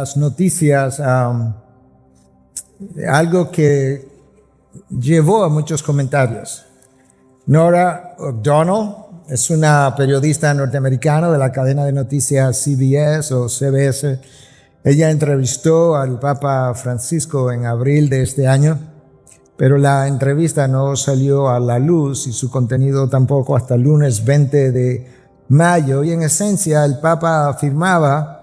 las noticias algo que llevó a muchos comentarios. Norah O'Donnell es una periodista norteamericana de la cadena de noticias CBS o CBS. Ella entrevistó al Papa Francisco en abril de este año, pero la entrevista no salió a la luz y su contenido tampoco hasta el lunes 20 de mayo. Y en esencia el Papa afirmaba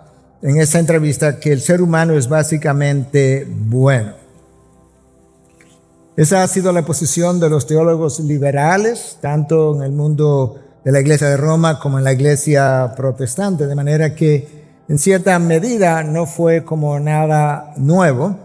en esa entrevista que el ser humano es básicamente bueno. Esa ha sido la posición de los teólogos liberales, tanto en el mundo de la Iglesia de Roma como en la Iglesia protestante, de manera que en cierta medida no fue como nada nuevo,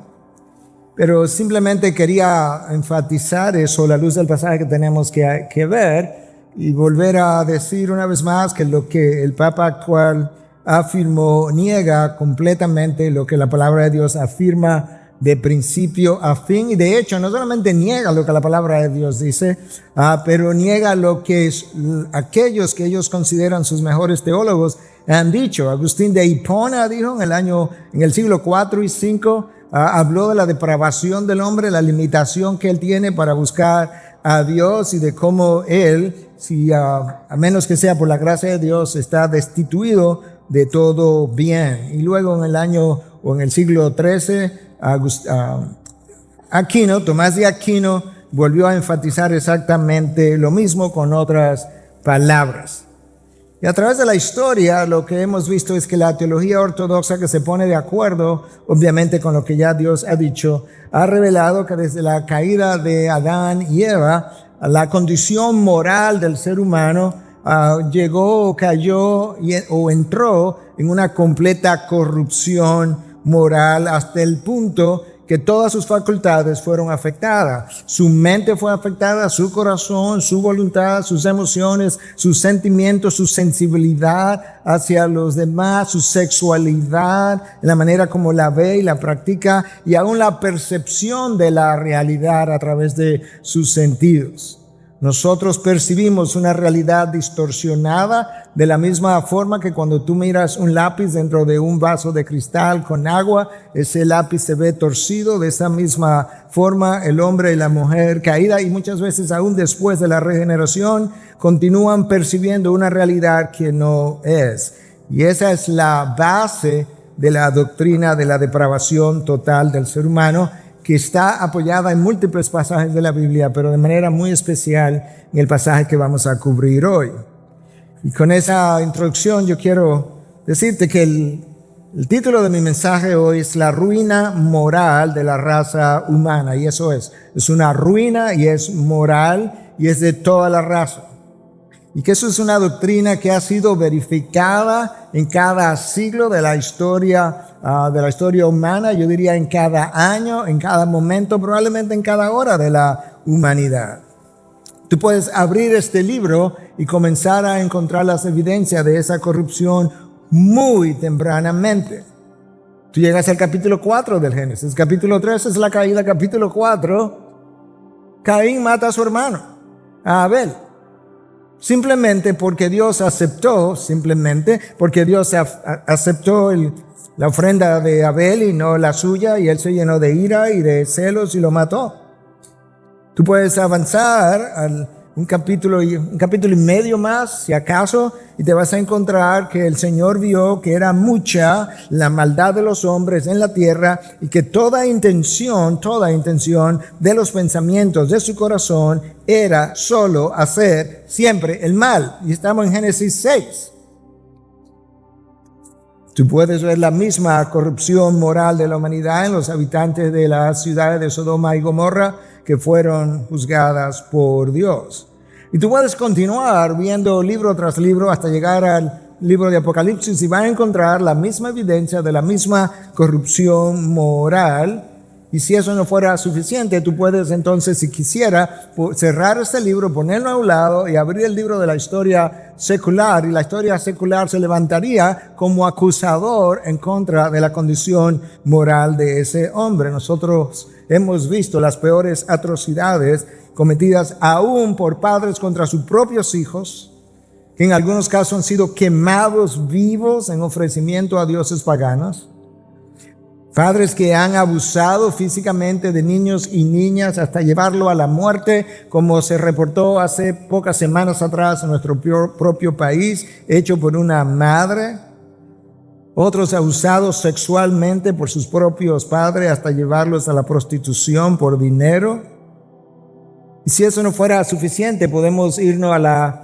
pero simplemente quería enfatizar eso a la luz del pasaje que tenemos que ver y volver a decir una vez más que lo que el Papa actual afirmó niega completamente lo que la palabra de Dios afirma de principio a fin, y de hecho no solamente niega lo que la palabra de Dios dice, pero niega lo que aquellos que ellos consideran sus mejores teólogos han dicho. Agustín de Hipona dijo en el siglo IV y V, habló de la depravación del hombre, la limitación que él tiene para buscar a Dios y de cómo él, a menos que sea por la gracia de Dios, está destituido de todo bien. Y luego en el siglo XIII, Tomás de Aquino volvió a enfatizar exactamente lo mismo con otras palabras. Y a través de la historia lo que hemos visto es que la teología ortodoxa, que se pone de acuerdo obviamente con lo que ya Dios ha dicho, ha revelado que desde la caída de Adán y Eva, la condición moral del ser humano llegó o cayó o entró en una completa corrupción moral hasta el punto que todas sus facultades fueron afectadas. Su mente fue afectada, su corazón, su voluntad, sus emociones, sus sentimientos, su sensibilidad hacia los demás, su sexualidad, la manera como la ve y la practica, y aún la percepción de la realidad a través de sus sentidos. Nosotros percibimos una realidad distorsionada de la misma forma que cuando tú miras un lápiz dentro de un vaso de cristal con agua, ese lápiz se ve torcido. De esa misma forma, el hombre y la mujer caída, y muchas veces aún después de la regeneración, continúan percibiendo una realidad que no es. Y esa es la base de la doctrina de la depravación total del ser humano, que está apoyada en múltiples pasajes de la Biblia, pero de manera muy especial en el pasaje que vamos a cubrir hoy. Y con esa introducción yo quiero decirte que el título de mi mensaje hoy es La ruina moral de la raza humana, y eso es una ruina y es moral y es de toda la raza. Y que eso es una doctrina que ha sido verificada en cada siglo de la historia humana, yo diría en cada año, en cada momento, probablemente en cada hora de la humanidad. Tú puedes abrir este libro y comenzar a encontrar las evidencias de esa corrupción muy tempranamente. Tú llegas al capítulo 4 del Génesis, capítulo 3 es la caída, capítulo 4, Caín mata a su hermano, a Abel. Simplemente porque Dios aceptó la ofrenda de Abel y no la suya, y él se llenó de ira y de celos y lo mató. Tú puedes avanzar a un capítulo y medio más, si acaso, y te vas a encontrar que el Señor vio que era mucha la maldad de los hombres en la tierra, y que toda intención de los pensamientos de su corazón era solo hacer siempre el mal. Y estamos en Génesis 6. Tú puedes ver la misma corrupción moral de la humanidad en los habitantes de las ciudades de Sodoma y Gomorra, que fueron juzgadas por Dios. Y tú puedes continuar viendo libro tras libro hasta llegar al libro de Apocalipsis, y vas a encontrar la misma evidencia de la misma corrupción moral. Y si eso no fuera suficiente, tú puedes entonces, si quisiera, cerrar este libro, ponerlo a un lado y abrir el libro de la historia secular, y la historia secular se levantaría como acusador en contra de la condición moral de ese hombre. Nosotros hemos visto las peores atrocidades cometidas aún por padres contra sus propios hijos, que en algunos casos han sido quemados vivos en ofrecimiento a dioses paganos. Padres que han abusado físicamente de niños y niñas hasta llevarlo a la muerte, como se reportó hace pocas semanas atrás en nuestro propio país, hecho por una madre. Otros abusados sexualmente por sus propios padres hasta llevarlos a la prostitución por dinero. Y si eso no fuera suficiente, podemos irnos a la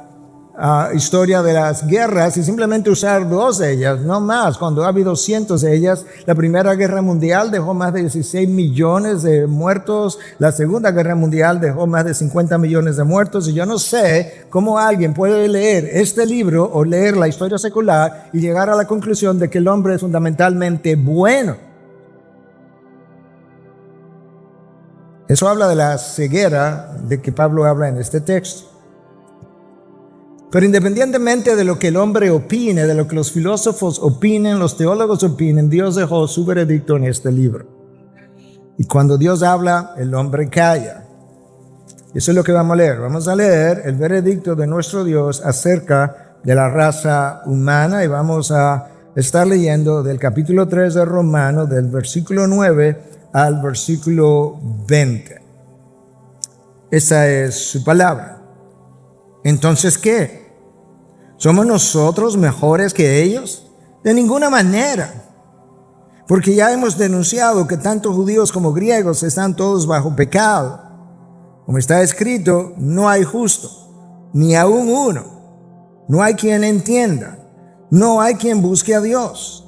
historia de las guerras y simplemente usar 2 de ellas, no más, cuando ha habido cientos de ellas. La Primera Guerra Mundial dejó más de 16 millones de muertos, la Segunda Guerra Mundial dejó más de 50 millones de muertos, y yo no sé cómo alguien puede leer este libro o leer la historia secular y llegar a la conclusión de que el hombre es fundamentalmente bueno. Eso habla de la ceguera de que Pablo habla en este texto. Pero independientemente de lo que el hombre opine, de lo que los filósofos opinen, los teólogos opinen, Dios dejó su veredicto en este libro. Y cuando Dios habla, el hombre calla. Eso es lo que vamos a leer. Vamos a leer el veredicto de nuestro Dios acerca de la raza humana, y vamos a estar leyendo del capítulo 3 de Romanos, del versículo 9 al versículo 20. Esa es su palabra. Entonces, ¿qué? ¿Somos nosotros mejores que ellos? De ninguna manera. Porque ya hemos denunciado que tanto judíos como griegos están todos bajo pecado. Como está escrito, no hay justo, ni aun uno. No hay quien entienda, no hay quien busque a Dios.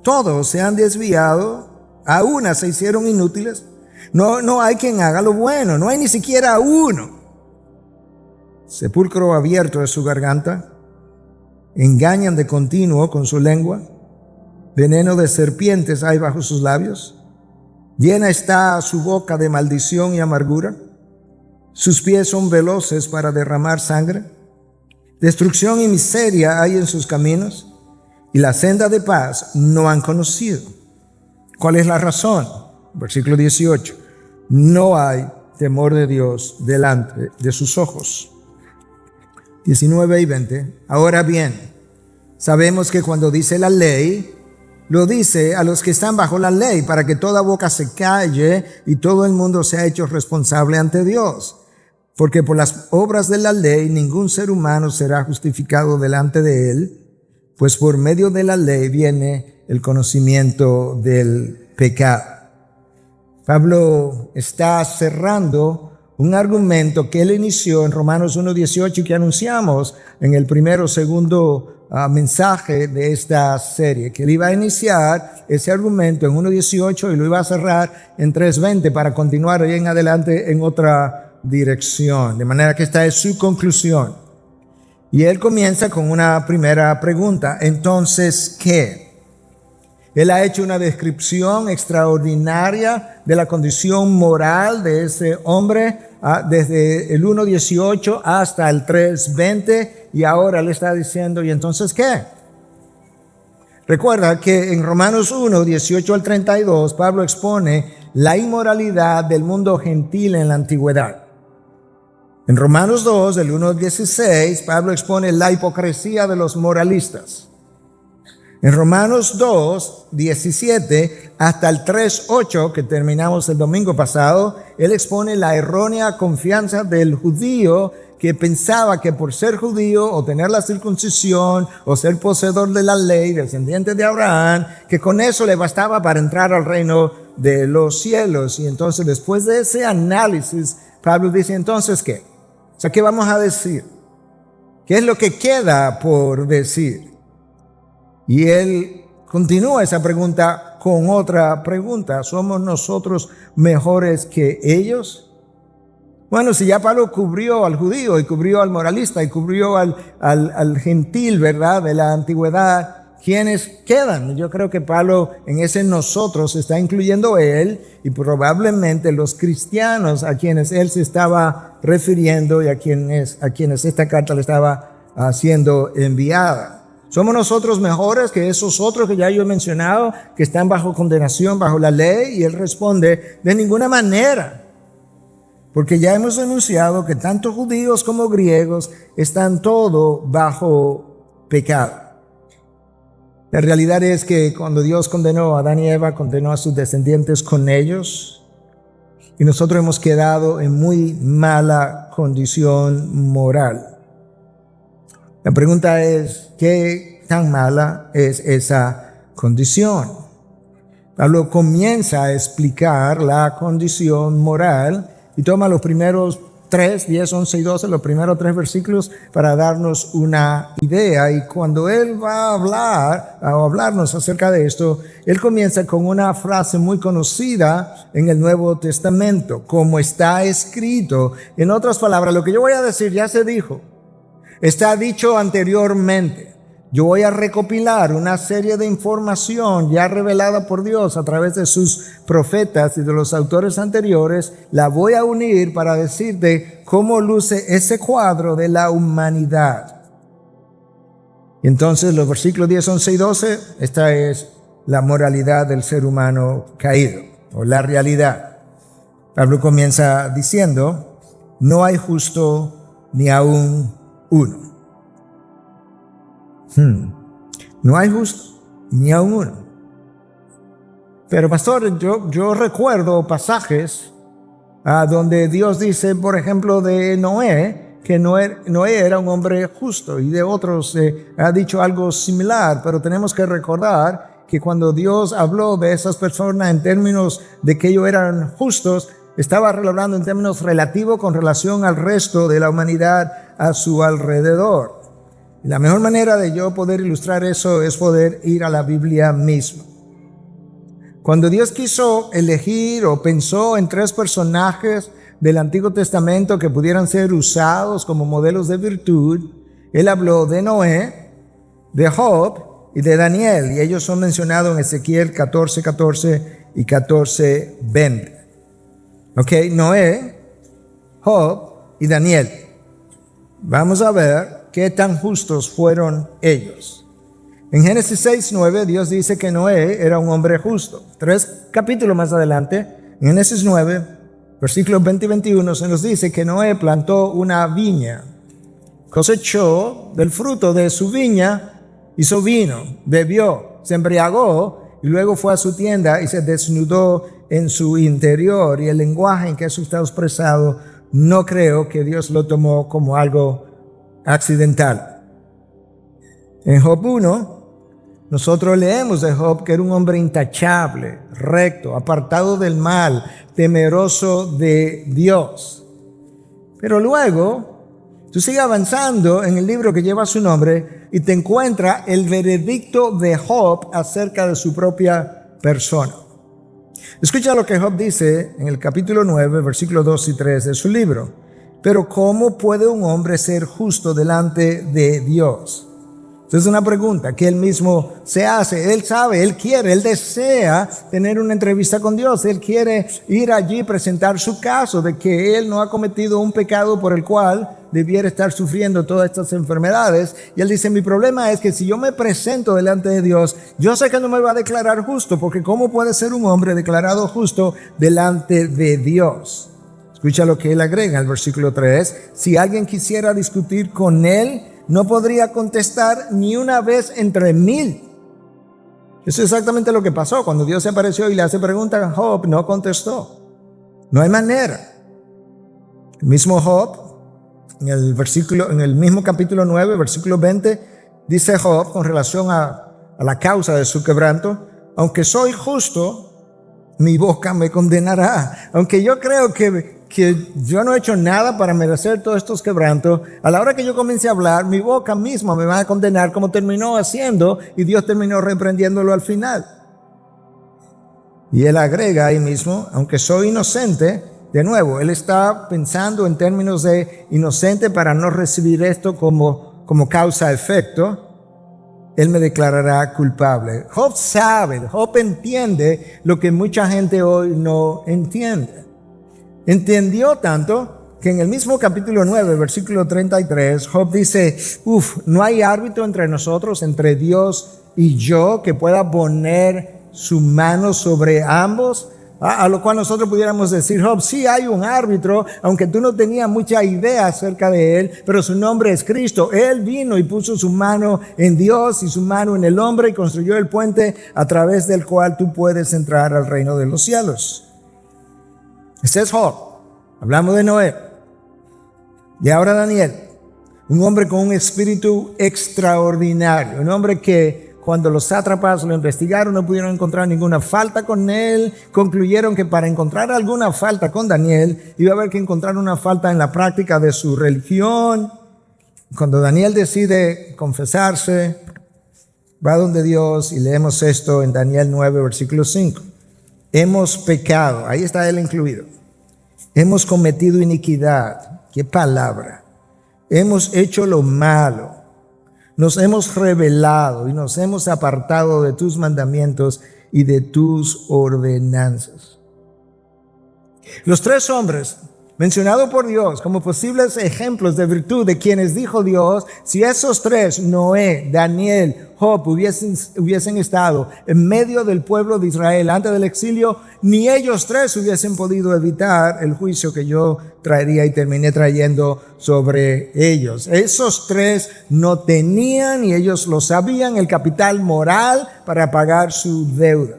Todos se han desviado, a una se hicieron inútiles. No hay quien haga lo bueno, no hay ni siquiera uno. Sepulcro abierto es su garganta, engañan de continuo con su lengua, veneno de serpientes hay bajo sus labios, llena está su boca de maldición y amargura, sus pies son veloces para derramar sangre, destrucción y miseria hay en sus caminos, y la senda de paz no han conocido. ¿Cuál es la razón? Versículo 18, no hay temor de Dios delante de sus ojos. 19 y 20. Ahora bien, sabemos que cuando dice la ley, lo dice a los que están bajo la ley, para que toda boca se calle y todo el mundo sea hecho responsable ante Dios. Porque por las obras de la ley ningún ser humano será justificado delante de él, pues por medio de la ley viene el conocimiento del pecado. Pablo está cerrando un argumento que él inició en Romanos 1:18 y que anunciamos en el primero o segundo mensaje de esta serie, que él iba a iniciar ese argumento en 1:18 y lo iba a cerrar en 3:20 para continuar ahí en adelante en otra dirección. De manera que esta es su conclusión. Y él comienza con una primera pregunta. Entonces, ¿qué? Él ha hecho una descripción extraordinaria de la condición moral de ese hombre desde el 1:18 hasta el 3:20, y ahora le está diciendo, ¿y entonces qué? Recuerda que en Romanos 1:18 al 32, Pablo expone la inmoralidad del mundo gentil en la antigüedad. En Romanos 2, del 1 al 16, Pablo expone la hipocresía de los moralistas. En Romanos 2, 17 hasta el 3:8, que terminamos el domingo pasado, él expone la errónea confianza del judío que pensaba que por ser judío o tener la circuncisión o ser poseedor de la ley, descendiente de Abraham, que con eso le bastaba para entrar al reino de los cielos. Y entonces, después de ese análisis, Pablo dice, ¿entonces qué? O sea, ¿qué vamos a decir? ¿Qué es lo que queda por decir? Y él continúa esa pregunta con otra pregunta. ¿Somos nosotros mejores que ellos? Bueno, si ya Pablo cubrió al judío y cubrió al moralista y cubrió al gentil, ¿verdad?, de la antigüedad, ¿quiénes quedan? Yo creo que Pablo en ese nosotros está incluyendo él y probablemente los cristianos a quienes él se estaba refiriendo y a quienes esta carta le estaba siendo enviada. ¿Somos nosotros mejores que esos otros que ya yo he mencionado, que están bajo condenación, bajo la ley? Y él responde, de ninguna manera. Porque ya hemos denunciado que tanto judíos como griegos están todos bajo pecado. La realidad es que cuando Dios condenó a Adán y Eva, condenó a sus descendientes con ellos, y nosotros hemos quedado en muy mala condición moral. La pregunta es, ¿qué tan mala es esa condición? Pablo comienza a explicar la condición moral y toma los primeros 3, 10, 11 y 12, los primeros 3 versículos para darnos una idea. Y cuando él va a hablarnos acerca de esto, él comienza con una frase muy conocida en el Nuevo Testamento, como está escrito. En otras palabras, lo que yo voy a decir ya se dijo, está dicho anteriormente. Yo voy a recopilar una serie de información ya revelada por Dios a través de sus profetas y de los autores anteriores. La voy a unir para decirte cómo luce ese cuadro de la humanidad. Y entonces los versículos 10, 11 y 12, esta es la moralidad del ser humano caído, o la realidad. Pablo comienza diciendo, no hay justo ni aún uno. No hay justo ni aún uno. Pero pastor, yo recuerdo pasajes donde Dios dice, por ejemplo, de Noé, que Noé era un hombre justo, y de otros ha dicho algo similar, pero tenemos que recordar que cuando Dios habló de esas personas en términos de que ellos eran justos, estaba hablando en términos relativos con relación al resto de la humanidad a su alrededor. La mejor manera de yo poder ilustrar eso es poder ir a la Biblia misma. Cuando Dios quiso elegir o pensó en 3 personajes del Antiguo Testamento que pudieran ser usados como modelos de virtud, Él habló de Noé, de Job y de Daniel, y ellos son mencionados en Ezequiel 14:14 y 14:20. Ok, Noé, Job y Daniel. Vamos a ver qué tan justos fueron ellos. En Génesis 6:9, Dios dice que Noé era un hombre justo. 3 capítulos más adelante, en Génesis 9, versículos 20 y 21, se nos dice que Noé plantó una viña, cosechó del fruto de su viña, hizo vino, bebió, se embriagó y luego fue a su tienda y se desnudó en su interior. Y el lenguaje en que eso está expresado, no creo que Dios lo tomó como algo accidental. En Job 1, nosotros leemos de Job que era un hombre intachable, recto, apartado del mal, temeroso de Dios. Pero luego, tú sigues avanzando en el libro que lleva su nombre y te encuentras el veredicto de Job acerca de su propia persona. Escucha lo que Job dice en el capítulo 9, versículos 2 y 3 de su libro. Pero ¿cómo puede un hombre ser justo delante de Dios? Esa es una pregunta que él mismo se hace. Él sabe, él quiere, él desea tener una entrevista con Dios. Él quiere ir allí y presentar su caso de que él no ha cometido un pecado por el cual debiera estar sufriendo todas estas enfermedades. Y él dice, mi problema es que si yo me presento delante de Dios, yo sé que no me va a declarar justo, porque ¿cómo puede ser un hombre declarado justo delante de Dios? Escucha lo que él agrega en el versículo 3. Si alguien quisiera discutir con él, no podría contestar ni una vez entre 1000. Eso es exactamente lo que pasó. Cuando Dios se apareció y le hace preguntas a Job, no contestó. No hay manera. El mismo Job, en el mismo capítulo 9, versículo 20, dice Job con relación a la causa de su quebranto, aunque soy justo, mi boca me condenará. Aunque yo creo que yo no he hecho nada para merecer todos estos quebrantos, a la hora que yo comience a hablar, mi boca misma me va a condenar, como terminó haciendo, y Dios terminó reprendiéndolo al final. Y él agrega ahí mismo, aunque soy inocente, de nuevo, él está pensando en términos de inocente para no recibir esto como causa-efecto, él me declarará culpable. Job sabe, Job entiende lo que mucha gente hoy no entiende. Entendió tanto que en el mismo capítulo 9, versículo 33, Job dice, no hay árbitro entre nosotros, entre Dios y yo, que pueda poner su mano sobre ambos. A lo cual nosotros pudiéramos decir, Job, sí hay un árbitro, aunque tú no tenías mucha idea acerca de él, pero su nombre es Cristo. Él vino y puso su mano en Dios y su mano en el hombre y construyó el puente a través del cual tú puedes entrar al reino de los cielos. Ese es Job. Hablamos de Noé. Y ahora Daniel, un hombre con un espíritu extraordinario, un hombre que cuando los sátrapas lo investigaron no pudieron encontrar ninguna falta con él. Concluyeron que para encontrar alguna falta con Daniel iba a haber que encontrar una falta en la práctica de su religión. Cuando Daniel decide confesarse, va donde Dios y leemos esto en Daniel 9, versículo 5. Hemos pecado, ahí está él incluido. Hemos cometido iniquidad, qué palabra. Hemos hecho lo malo. Nos hemos rebelado y nos hemos apartado de tus mandamientos y de tus ordenanzas. Los tres hombres mencionados por Dios como posibles ejemplos de virtud de quienes dijo Dios, si esos tres, Noé, Daniel, Job, hubiesen estado en medio del pueblo de Israel antes del exilio, ni ellos tres hubiesen podido evitar el juicio que yo traería y terminé trayendo sobre ellos. Esos tres no tenían, y ellos lo sabían, el capital moral para pagar su deuda.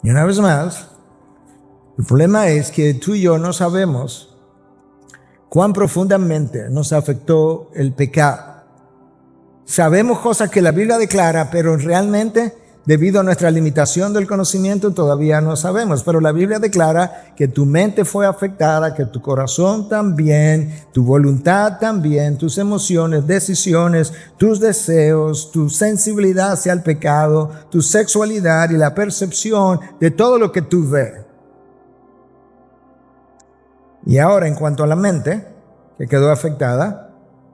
Y una vez más, el problema es que tú y yo no sabemos cuán profundamente nos afectó el pecado. Sabemos cosas que la Biblia declara, pero realmente, debido a nuestra limitación del conocimiento, todavía no sabemos. Pero la Biblia declara que tu mente fue afectada, que tu corazón también, tu voluntad también, tus emociones, decisiones, tus deseos, tu sensibilidad hacia el pecado, tu sexualidad y la percepción de todo lo que tú ves. Y ahora, en cuanto a la mente, que quedó afectada,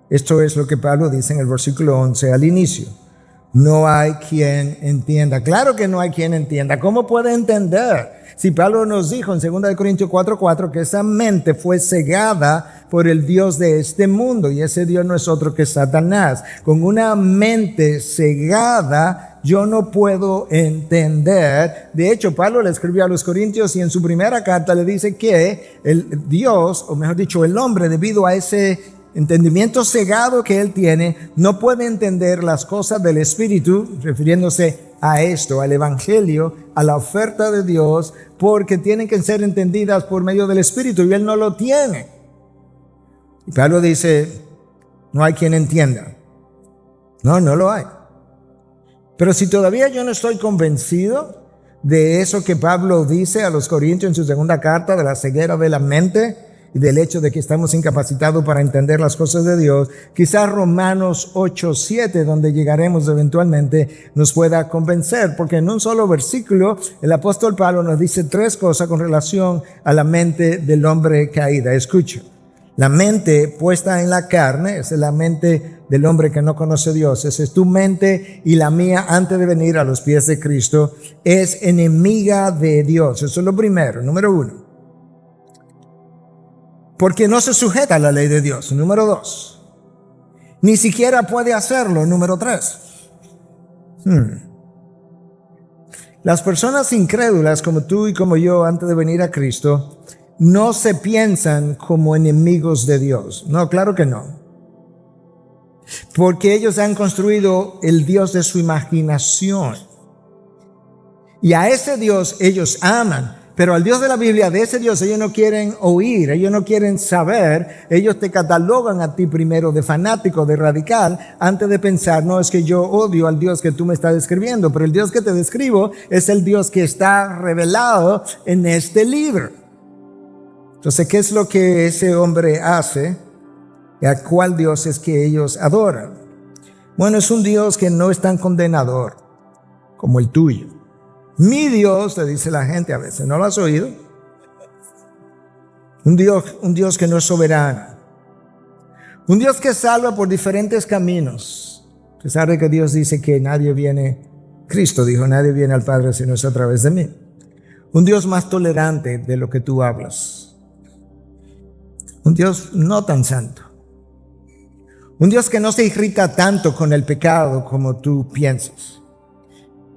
esto es lo que Pablo dice en el versículo 11 al inicio. No hay quien entienda. Claro que no hay quien entienda. ¿Cómo puede entender? Si Pablo nos dijo en 2 Corintios 4:4 que esa mente fue cegada por el Dios de este mundo, y ese Dios no es otro que Satanás. Con una mente cegada yo no puedo entender. De hecho, Pablo le escribió a los Corintios y en su primera carta le dice que el Dios, o mejor dicho, el hombre, debido a ese entendimiento cegado que él tiene, no puede entender las cosas del Espíritu, refiriéndose a esto, al Evangelio, a la oferta de Dios, porque tienen que ser entendidas por medio del Espíritu, y él no lo tiene. Y Pablo dice, no hay quien entienda. No lo hay. Pero si todavía yo no estoy convencido de eso que Pablo dice a los Corintios en su segunda carta, de la ceguera de la mente y del hecho de que estamos incapacitados para entender las cosas de Dios, quizás Romanos 8:7, donde llegaremos eventualmente, nos pueda convencer, porque en un solo versículo el apóstol Pablo nos dice tres cosas con relación a la mente del hombre caída. Escucha, la mente puesta en la carne, esa es la mente del hombre que no conoce a Dios, esa es tu mente y la mía antes de venir a los pies de Cristo, es enemiga de Dios. Eso es lo primero, número uno. Porque no se sujeta a la ley de Dios. Número 2. Ni siquiera puede hacerlo. Número 3. Las personas incrédulas como tú y como yo antes de venir a Cristo no se piensan como enemigos de Dios. No, claro que no. Porque ellos han construido el Dios de su imaginación. Y a ese Dios ellos aman. Pero al Dios de la Biblia, de ese Dios, ellos no quieren oír, ellos no quieren saber, ellos te catalogan a ti primero de fanático, de radical, antes de pensar, no, es que yo odio al Dios que tú me estás describiendo, pero el Dios que te describo es el Dios que está revelado en este libro. Entonces, ¿qué es lo que ese hombre hace? ¿Y a cuál Dios es que ellos adoran? Bueno, es un Dios que no es tan condenador como el tuyo. Mi Dios, te dice la gente a veces, ¿no lo has oído? Un Dios que no es soberano. Un Dios que salva por diferentes caminos. A pesar de que Dios dice que nadie viene, Cristo dijo, nadie viene al Padre sino es a través de mí. Un Dios más tolerante de lo que tú hablas. Un Dios no tan santo. Un Dios que no se irrita tanto con el pecado como tú piensas.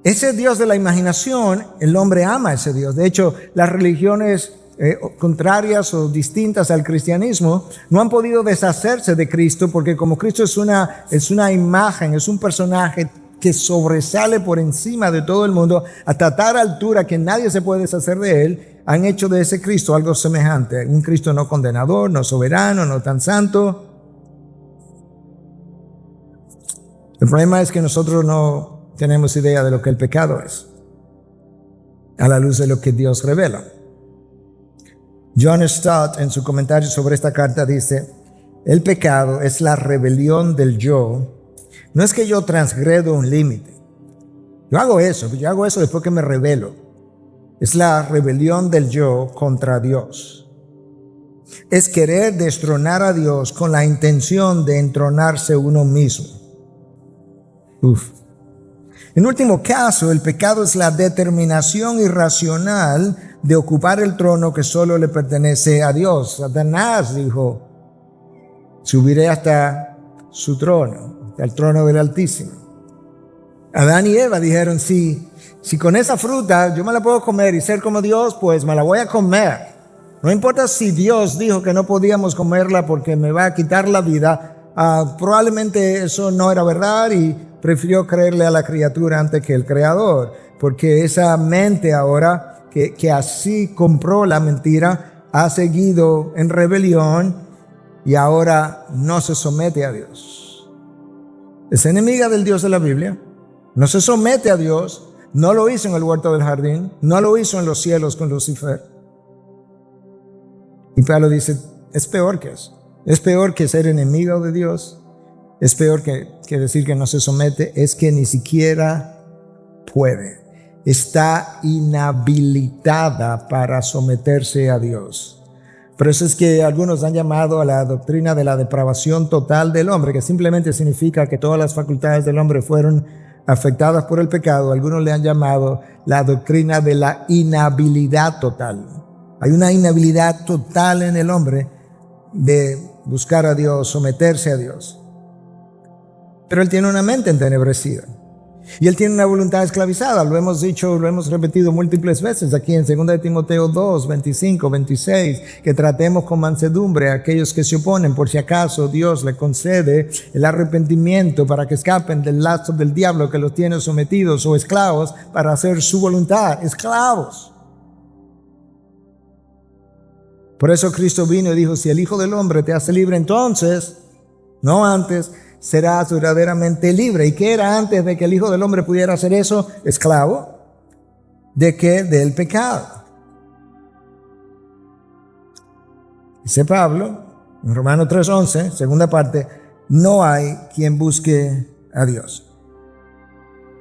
ese Dios de la imaginación, el hombre ama a ese Dios. De hecho, las religiones contrarias o distintas al cristianismo no han podido deshacerse de Cristo, porque como Cristo es una imagen, es un personaje que sobresale por encima de todo el mundo hasta tal altura que nadie se puede deshacer de él, han hecho de ese Cristo algo semejante, un Cristo no condenador, no soberano, no tan santo. El problema es que nosotros no tenemos idea de lo que el pecado es, a la luz de lo que Dios revela. John Stott, en su comentario sobre esta carta, dice: el pecado es la rebelión del yo. No es que yo transgredo un límite. Yo hago eso después que me rebelo. Es la rebelión del yo contra Dios. Es querer destronar a Dios con la intención de entronarse uno mismo. En último caso, el pecado es la determinación irracional de ocupar el trono que solo le pertenece a Dios. Satanás dijo: subiré hasta su trono, hasta el trono del Altísimo. Adán y Eva dijeron: si con esa fruta yo me la puedo comer y ser como Dios, pues me la voy a comer. No importa si Dios dijo que no podíamos comerla porque me va a quitar la vida. Probablemente eso no era verdad y prefirió creerle a la criatura antes que el Creador, porque esa mente ahora que así compró la mentira ha seguido en rebelión y ahora no se somete a Dios. Es enemiga del Dios de la Biblia, no se somete a Dios, no lo hizo en el huerto del jardín, no lo hizo en los cielos con Lucifer. Y Pablo dice: es peor que eso. Es peor que ser enemigo de Dios. Es peor que decir que no se somete. Es que ni siquiera puede. Está inhabilitada para someterse a Dios. Por eso es que algunos han llamado a la doctrina de la depravación total del hombre, que simplemente significa que todas las facultades del hombre fueron afectadas por el pecado. Algunos le han llamado la doctrina de la inhabilidad total. Hay una inhabilidad total en el hombre de buscar a Dios, someterse a Dios. Pero él tiene una mente entenebrecida y él tiene una voluntad esclavizada. Lo hemos dicho, lo hemos repetido múltiples veces aquí en 2 Timoteo 2, 25, 26, que tratemos con mansedumbre a aquellos que se oponen, por si acaso Dios le concede el arrepentimiento para que escapen del lazo del diablo que los tiene sometidos o esclavos para hacer su voluntad. Esclavos. Por eso Cristo vino y dijo: si el Hijo del Hombre te hace libre, entonces, no antes, serás verdaderamente libre. ¿Y qué era antes de que el Hijo del Hombre pudiera hacer eso? Esclavo. ¿De qué? Del pecado. Dice Pablo, en Romanos 3:11, segunda parte: no hay quien busque a Dios.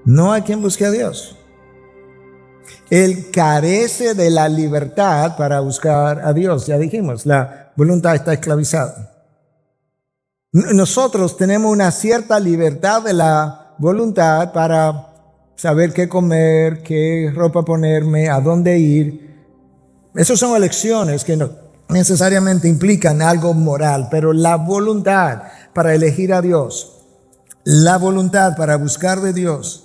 No hay quien busque a Dios. Él carece de la libertad para buscar a Dios. Ya dijimos, la voluntad está esclavizada. Nosotros tenemos una cierta libertad de la voluntad para saber qué comer, qué ropa ponerme, a dónde ir. Esas son elecciones que no necesariamente implican algo moral, pero la voluntad para elegir a Dios, la voluntad para buscar de Dios,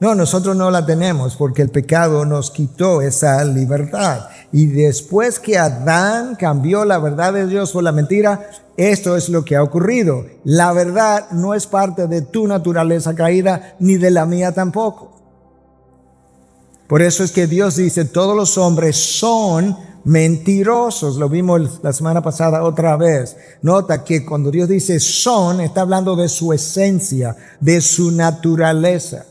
no, nosotros no la tenemos porque el pecado nos quitó esa libertad. Y después que Adán cambió la verdad de Dios por la mentira, esto es lo que ha ocurrido. La verdad no es parte de tu naturaleza caída, ni de la mía tampoco. Por eso es que Dios dice: todos los hombres son mentirosos. Lo vimos la semana pasada otra vez. Nota que cuando Dios dice son, está hablando de su esencia, de su naturaleza.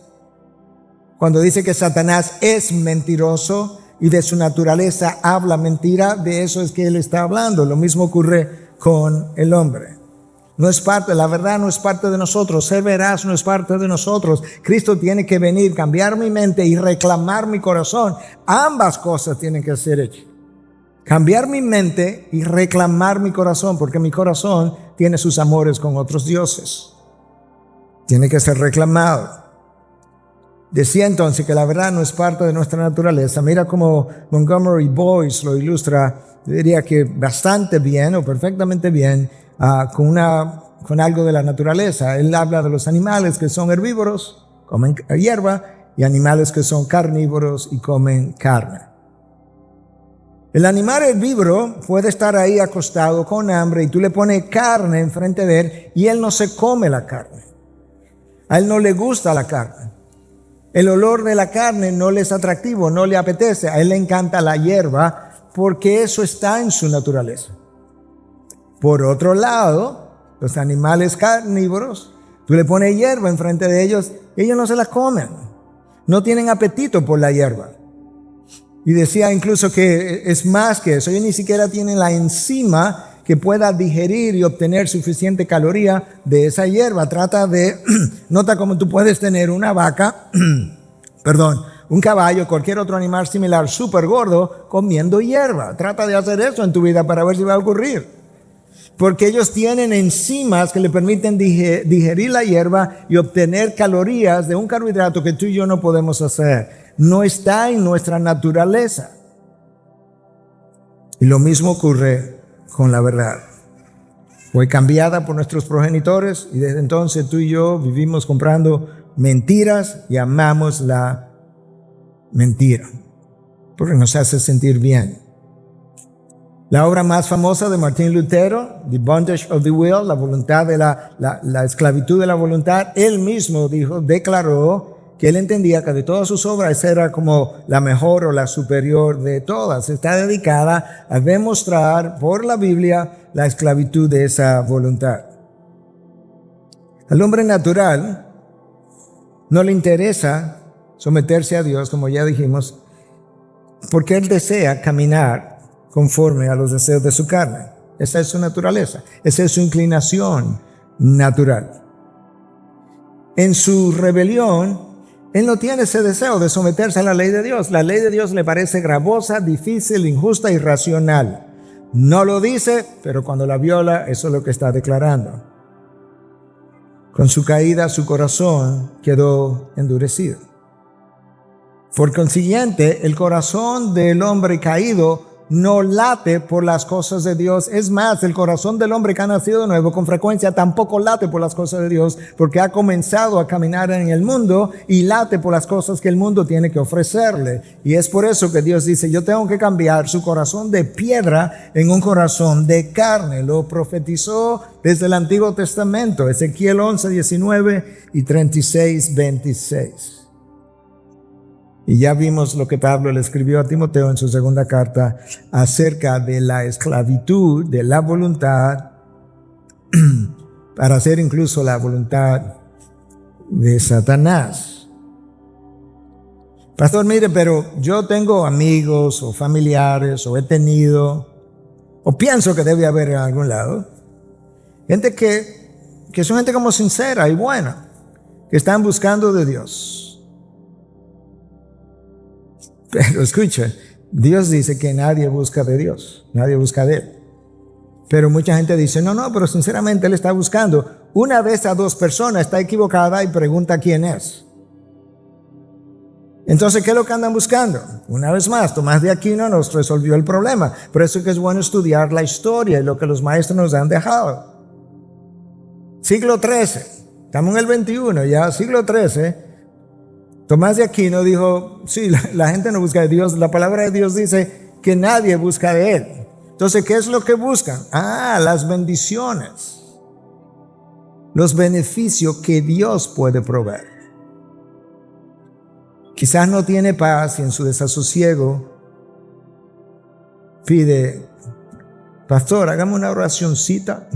Cuando dice que Satanás es mentiroso y de su naturaleza habla mentira, de eso es que él está hablando. Lo mismo ocurre con el hombre. No es parte, la verdad no es parte de nosotros. Ser veraz no es parte de nosotros. Cristo tiene que venir, cambiar mi mente y reclamar mi corazón. Ambas cosas tienen que ser hechas. Cambiar mi mente y reclamar mi corazón, porque mi corazón tiene sus amores con otros dioses. Tiene que ser reclamado. Decía entonces que la verdad no es parte de nuestra naturaleza. Mira cómo Montgomery Boyce lo ilustra, yo diría que bastante bien o perfectamente bien, con algo de la naturaleza. Él habla de los animales que son herbívoros, comen hierba, y animales que son carnívoros y comen carne. El animal herbívoro puede estar ahí acostado con hambre y tú le pones carne enfrente de él y él no se come la carne. A él no le gusta la carne. El olor de la carne no le es atractivo, no le apetece. A él le encanta la hierba porque eso está en su naturaleza. Por otro lado, los animales carnívoros, tú le pones hierba enfrente de ellos no se la comen. No tienen apetito por la hierba. Y decía incluso que es más que eso. Ellos ni siquiera tienen la enzima que pueda digerir y obtener suficiente caloría de esa hierba. Nota cómo tú puedes tener una vaca, un caballo, cualquier otro animal similar, súper gordo, comiendo hierba. Trata de hacer eso en tu vida para ver si va a ocurrir. Porque ellos tienen enzimas que le permiten digerir la hierba y obtener calorías de un carbohidrato que tú y yo no podemos hacer. No está en nuestra naturaleza. Y lo mismo ocurre con la verdad. Fue cambiada por nuestros progenitores y desde entonces tú y yo vivimos comprando mentiras y amamos la mentira porque nos hace sentir bien. La obra más famosa de Martín Lutero, The Bondage of the Will, la voluntad de la esclavitud de la voluntad, él mismo declaró que él entendía que de todas sus obras esa era como la mejor o la superior de todas. Está dedicada a demostrar por la Biblia la esclavitud de esa voluntad. Al hombre natural no le interesa someterse a Dios, como ya dijimos, porque él desea caminar conforme a los deseos de su carne. Esa es su naturaleza, esa es su inclinación natural. En su rebelión, él no tiene ese deseo de someterse a la ley de Dios. La ley de Dios le parece gravosa, difícil, injusta, irracional. No lo dice, pero cuando la viola, eso es lo que está declarando. Con su caída, su corazón quedó endurecido. Por consiguiente, el corazón del hombre caído no late por las cosas de Dios. Es más, el corazón del hombre que ha nacido de nuevo con frecuencia tampoco late por las cosas de Dios, porque ha comenzado a caminar en el mundo y late por las cosas que el mundo tiene que ofrecerle. Y es por eso que Dios dice, yo tengo que cambiar su corazón de piedra en un corazón de carne. Lo profetizó desde el Antiguo Testamento, Ezequiel 11, 19 y 36, 26. Y ya vimos lo que Pablo le escribió a Timoteo en su segunda carta acerca de la esclavitud de la voluntad para hacer incluso la voluntad de Satanás. Pastor, mire, pero yo tengo amigos o familiares o he tenido o pienso que debe haber en algún lado gente que son gente como sincera y buena, que están buscando de Dios. Pero escucha, Dios dice que nadie busca de Dios, nadie busca de Él. Pero mucha gente dice, no, pero sinceramente Él está buscando. Una de esas dos personas está equivocada y pregunta quién es. Entonces, ¿qué es lo que andan buscando? Una vez más, Tomás de Aquino nos resolvió el problema. Por eso es que es bueno estudiar la historia y lo que los maestros nos han dejado. Siglo XIII, estamos en el 21 ya, siglo XIII. Tomás de Aquino dijo, sí, la gente no busca de Dios. La palabra de Dios dice que nadie busca de Él. Entonces, ¿qué es lo que buscan? Las bendiciones, los beneficios que Dios puede proveer. Quizás no tiene paz y en su desasosiego pide, pastor, hágame una oracioncita.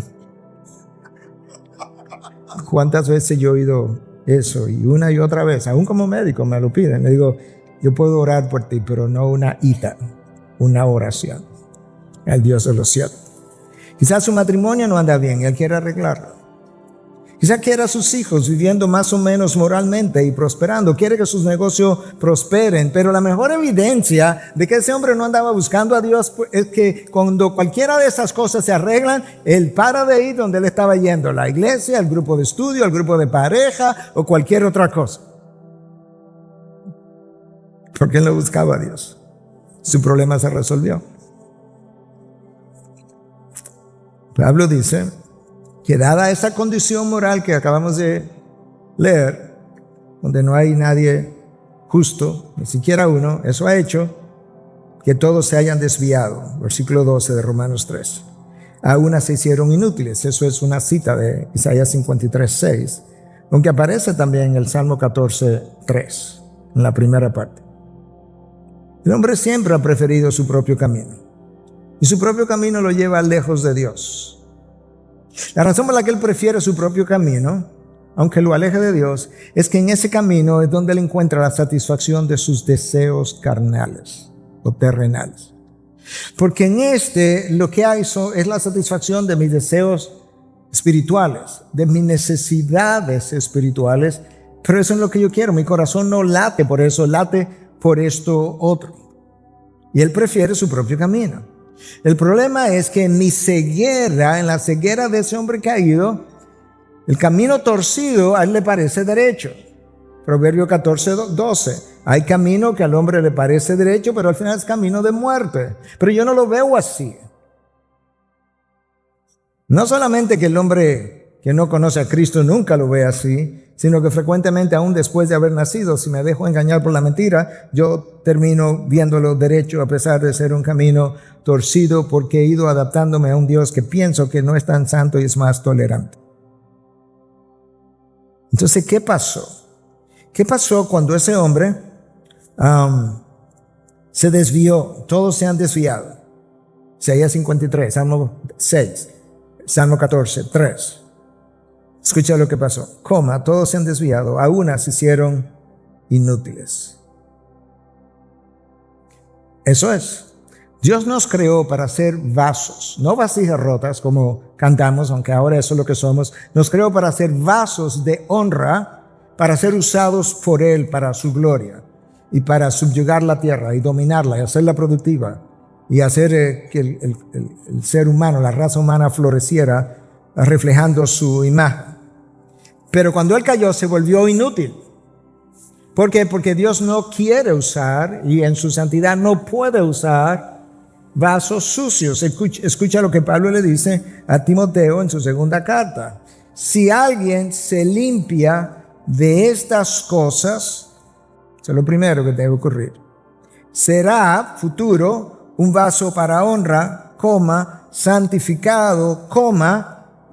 ¿Cuántas veces yo he oído eso? Y una y otra vez, aún como médico me lo piden. Le digo, yo puedo orar por ti, pero no una oración al Dios de los cielos. Quizás su matrimonio no anda bien y Él quiere arreglarlo. Quizás quiere a sus hijos viviendo más o menos moralmente y prosperando. Quiere que sus negocios prosperen. Pero la mejor evidencia de que ese hombre no andaba buscando a Dios es que cuando cualquiera de esas cosas se arreglan, él para de ir donde él estaba yendo. La iglesia, el grupo de estudio, el grupo de pareja o cualquier otra cosa. Porque él no buscaba a Dios. Su problema se resolvió. Pablo dice que dada esa condición moral que acabamos de leer, donde no hay nadie justo, ni siquiera uno. Eso ha hecho que todos se hayan desviado. Versículo 12 de Romanos 3. A una se hicieron inútiles. Eso es una cita de Isaías 53:6, aunque aparece también en el Salmo 14:3, en la primera parte. El hombre siempre ha preferido su propio camino, y su propio camino lo lleva lejos de Dios. La razón por la que él prefiere su propio camino, aunque lo aleje de Dios, es que en ese camino es donde él encuentra la satisfacción de sus deseos carnales o terrenales. Porque en lo que hay es la satisfacción de mis deseos espirituales, de mis necesidades espirituales, pero eso es lo que yo quiero. Mi corazón no late por eso, late por esto otro. Y él prefiere su propio camino. El problema es que en la ceguera de ese hombre caído, el camino torcido a él le parece derecho. Proverbio 14:12. Hay camino que al hombre le parece derecho, pero al final es camino de muerte. Pero yo no lo veo así. No solamente que el hombre que no conoce a Cristo nunca lo ve así, sino que frecuentemente, aún después de haber nacido, si me dejo engañar por la mentira, yo termino viéndolo derecho a pesar de ser un camino torcido, porque he ido adaptándome a un Dios que pienso que no es tan santo y es más tolerante. Entonces, ¿qué pasó? ¿Qué pasó cuando ese hombre se desvió? Todos se han desviado. Isaías 53, Salmo 6, Salmo 14, 3. Escucha lo que pasó. Todos se han desviado, a una se hicieron inútiles. Eso es. Dios nos creó para ser vasos, no vasijas rotas como cantamos, aunque ahora eso es lo que somos. Nos creó para ser vasos de honra, para ser usados por Él para su gloria y para subyugar la tierra y dominarla y hacerla productiva y hacer que el ser humano, la raza humana floreciera reflejando su imagen. Pero cuando él cayó se volvió inútil. ¿Por qué? Porque Dios no quiere usar, y en su santidad no puede usar, vasos sucios. Escucha lo que Pablo le dice a Timoteo en su segunda carta. Si alguien se limpia de estas cosas, eso es lo primero que debe ocurrir, será futuro un vaso para honra, santificado,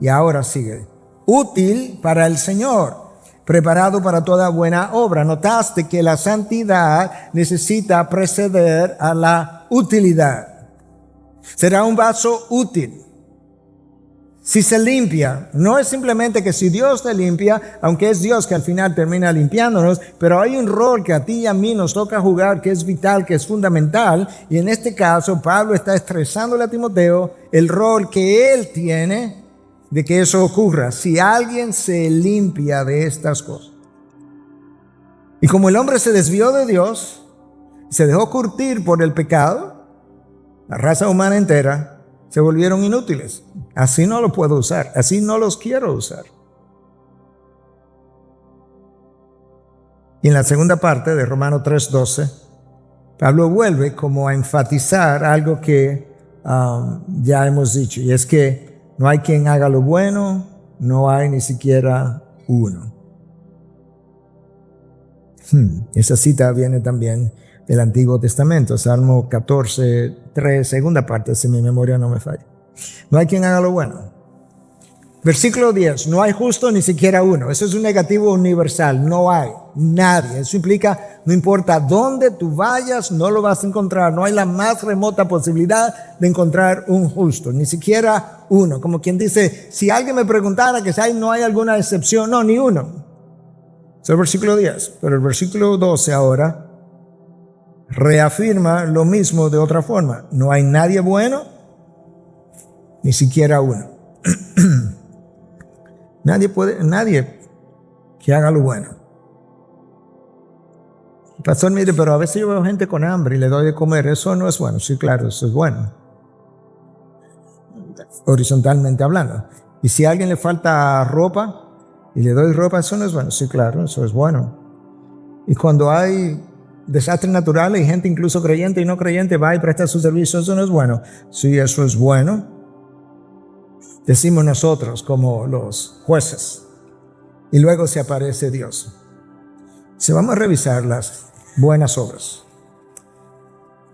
y ahora sigue, útil para el Señor, preparado para toda buena obra. Notaste que la santidad necesita preceder a la utilidad. Será un vaso útil. Si se limpia, no es simplemente que si Dios te limpia, aunque es Dios que al final termina limpiándonos, pero hay un rol que a ti y a mí nos toca jugar, que es vital, que es fundamental, y en este caso Pablo está estresándole a Timoteo el rol que él tiene de que eso ocurra. Si alguien se limpia de estas cosas. Y como el hombre se desvió de Dios, se dejó curtir por el pecado, la raza humana entera se volvieron inútiles. Así no lo puedo usar, así no los quiero usar. Y en la segunda parte de Romanos 3:12, Pablo vuelve como a enfatizar algo que ya hemos dicho, y es que no hay quien haga lo bueno, no hay ni siquiera uno. Esa cita viene también del Antiguo Testamento, Salmo 14:3, segunda parte, si mi memoria no me falla. No hay quien haga lo bueno. Versículo 10, no hay justo ni siquiera uno. Eso es un negativo universal, no hay nadie. Eso implica, no importa dónde tú vayas, no lo vas a encontrar. No hay la más remota posibilidad de encontrar un justo, ni siquiera uno. Como quien dice, si alguien me preguntara que si no hay alguna excepción, no, ni uno. Eso es el versículo 10, pero el versículo 12 ahora reafirma lo mismo de otra forma. No hay nadie bueno, ni siquiera uno. Nadie que haga lo bueno. Pastor, mire, pero a veces yo veo gente con hambre y le doy de comer. Eso no es bueno. Sí, claro, eso es bueno. Horizontalmente hablando. Y si a alguien le falta ropa y le doy ropa, eso no es bueno. Sí, claro, eso es bueno. Y cuando hay desastres naturales y gente incluso creyente y no creyente va y presta su servicio, eso no es bueno. Sí, eso es bueno. Decimos nosotros como los jueces. Y luego se aparece Dios. Si vamos a revisar las buenas obras.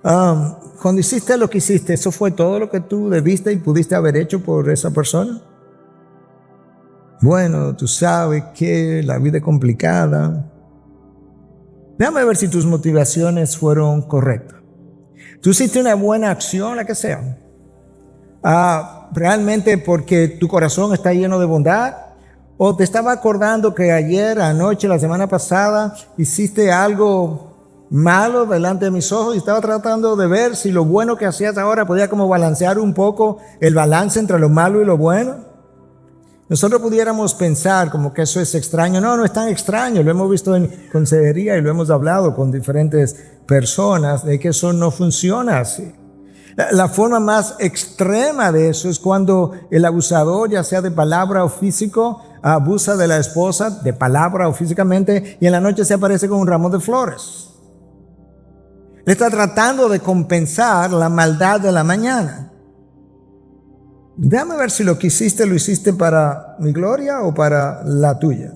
Cuando hiciste lo que hiciste, ¿eso fue todo lo que tú debiste y pudiste haber hecho por esa persona? Bueno, tú sabes que la vida es complicada. Déjame ver si tus motivaciones fueron correctas. Tú hiciste una buena acción, la que sea. Realmente porque tu corazón está lleno de bondad. O te estaba acordando que ayer, anoche, la semana pasada, hiciste algo malo delante de mis ojos y estaba tratando de ver si lo bueno que hacías ahora podía como balancear un poco el balance entre lo malo y lo bueno. Nosotros pudiéramos pensar como que eso es extraño. No, no es tan extraño. Lo hemos visto en consejería y lo hemos hablado con diferentes personas de que eso no funciona así. La forma más extrema de eso es cuando el abusador, ya sea de palabra o físico, abusa de la esposa de palabra o físicamente y en la noche se aparece con un ramo de flores. Le está tratando de compensar la maldad de la mañana. Déjame ver si lo que hiciste lo hiciste para mi gloria o para la tuya.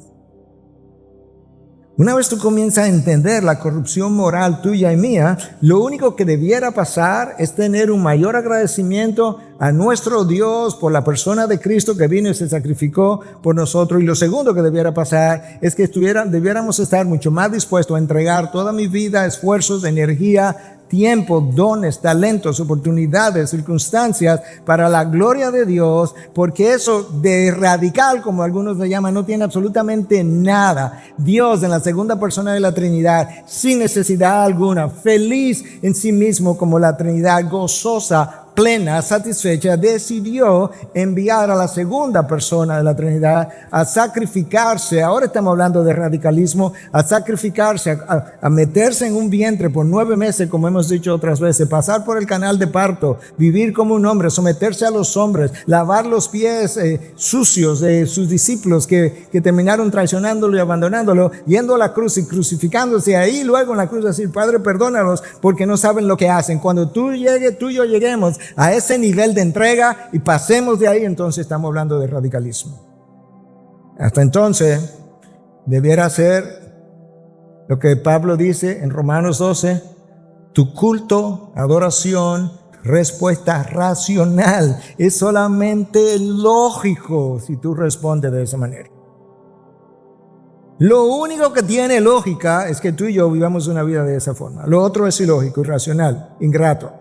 Una vez tú comienzas a entender la corrupción moral tuya y mía, lo único que debiera pasar es tener un mayor agradecimiento a nuestro Dios por la persona de Cristo que vino y se sacrificó por nosotros. Y lo segundo que debiera pasar es que debiéramos estar mucho más dispuestos a entregar toda mi vida, esfuerzos, energía, tiempo, dones, talentos, oportunidades, circunstancias para la gloria de Dios, porque eso de radical, como algunos le llaman, no tiene absolutamente nada. Dios en la segunda persona de la Trinidad, sin necesidad alguna, feliz en sí mismo como la Trinidad, gozosa, plena, satisfecha, decidió enviar a la segunda persona de la Trinidad a sacrificarse. Ahora estamos hablando de radicalismo, a sacrificarse, a meterse en un vientre por 9 meses, como hemos dicho otras veces, pasar por el canal de parto, vivir como un hombre, someterse a los hombres, lavar los pies sucios de sus discípulos que terminaron traicionándolo y abandonándolo, yendo a la cruz y crucificándose ahí, luego en la cruz decir, Padre, perdónalos porque no saben lo que hacen. Cuando tú y yo lleguemos a ese nivel de entrega y pasemos de ahí, entonces estamos hablando de radicalismo. Hasta entonces debiera ser lo que Pablo dice en Romanos 12, tu culto, adoración, respuesta racional. Es solamente lógico si tú respondes de esa manera. Lo único que tiene lógica es que tú y yo vivamos una vida de esa forma. Lo otro es ilógico, irracional, ingrato.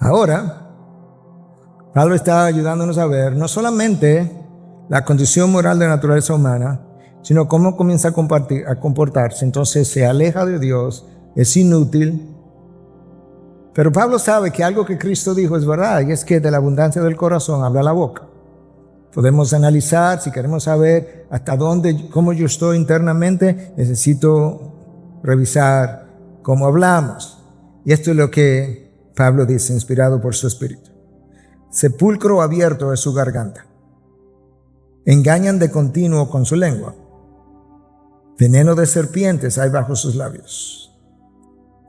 Ahora, Pablo está ayudándonos a ver no solamente la condición moral de la naturaleza humana, sino cómo comienza a comportarse. Entonces se aleja de Dios, es inútil. Pero Pablo sabe que algo que Cristo dijo es verdad, y es que de la abundancia del corazón habla la boca. Podemos analizar, si queremos saber hasta dónde, cómo yo estoy internamente, necesito revisar cómo hablamos. Y esto es lo que Pablo dice, inspirado por su espíritu. Sepulcro abierto es su garganta. Engañan de continuo con su lengua. Veneno de serpientes hay bajo sus labios.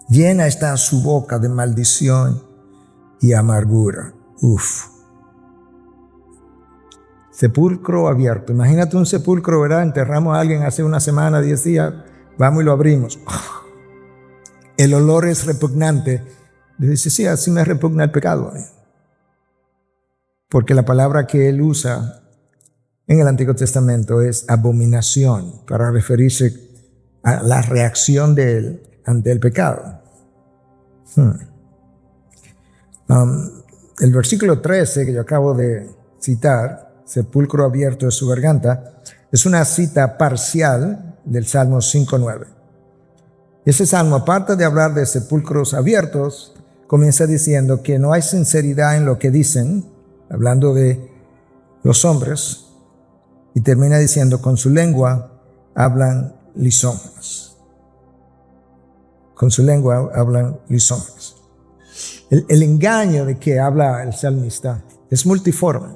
Llena está su boca de maldición y amargura. Sepulcro abierto. Imagínate un sepulcro, ¿verdad? Enterramos a alguien hace una semana, 10 días. Vamos y lo abrimos. El olor es repugnante. Le dice, sí, así me repugna el pecado. Porque la palabra que él usa en el Antiguo Testamento es abominación, para referirse a la reacción de él ante el pecado. El versículo 13 que yo acabo de citar, sepulcro abierto es su garganta, es una cita parcial del Salmo 5:9. Ese salmo, aparte de hablar de sepulcros abiertos, comienza diciendo que no hay sinceridad en lo que dicen, hablando de los hombres, y termina diciendo, con su lengua hablan lisonjas. Con su lengua hablan lisonjas. El engaño de que habla el salmista es multiforme,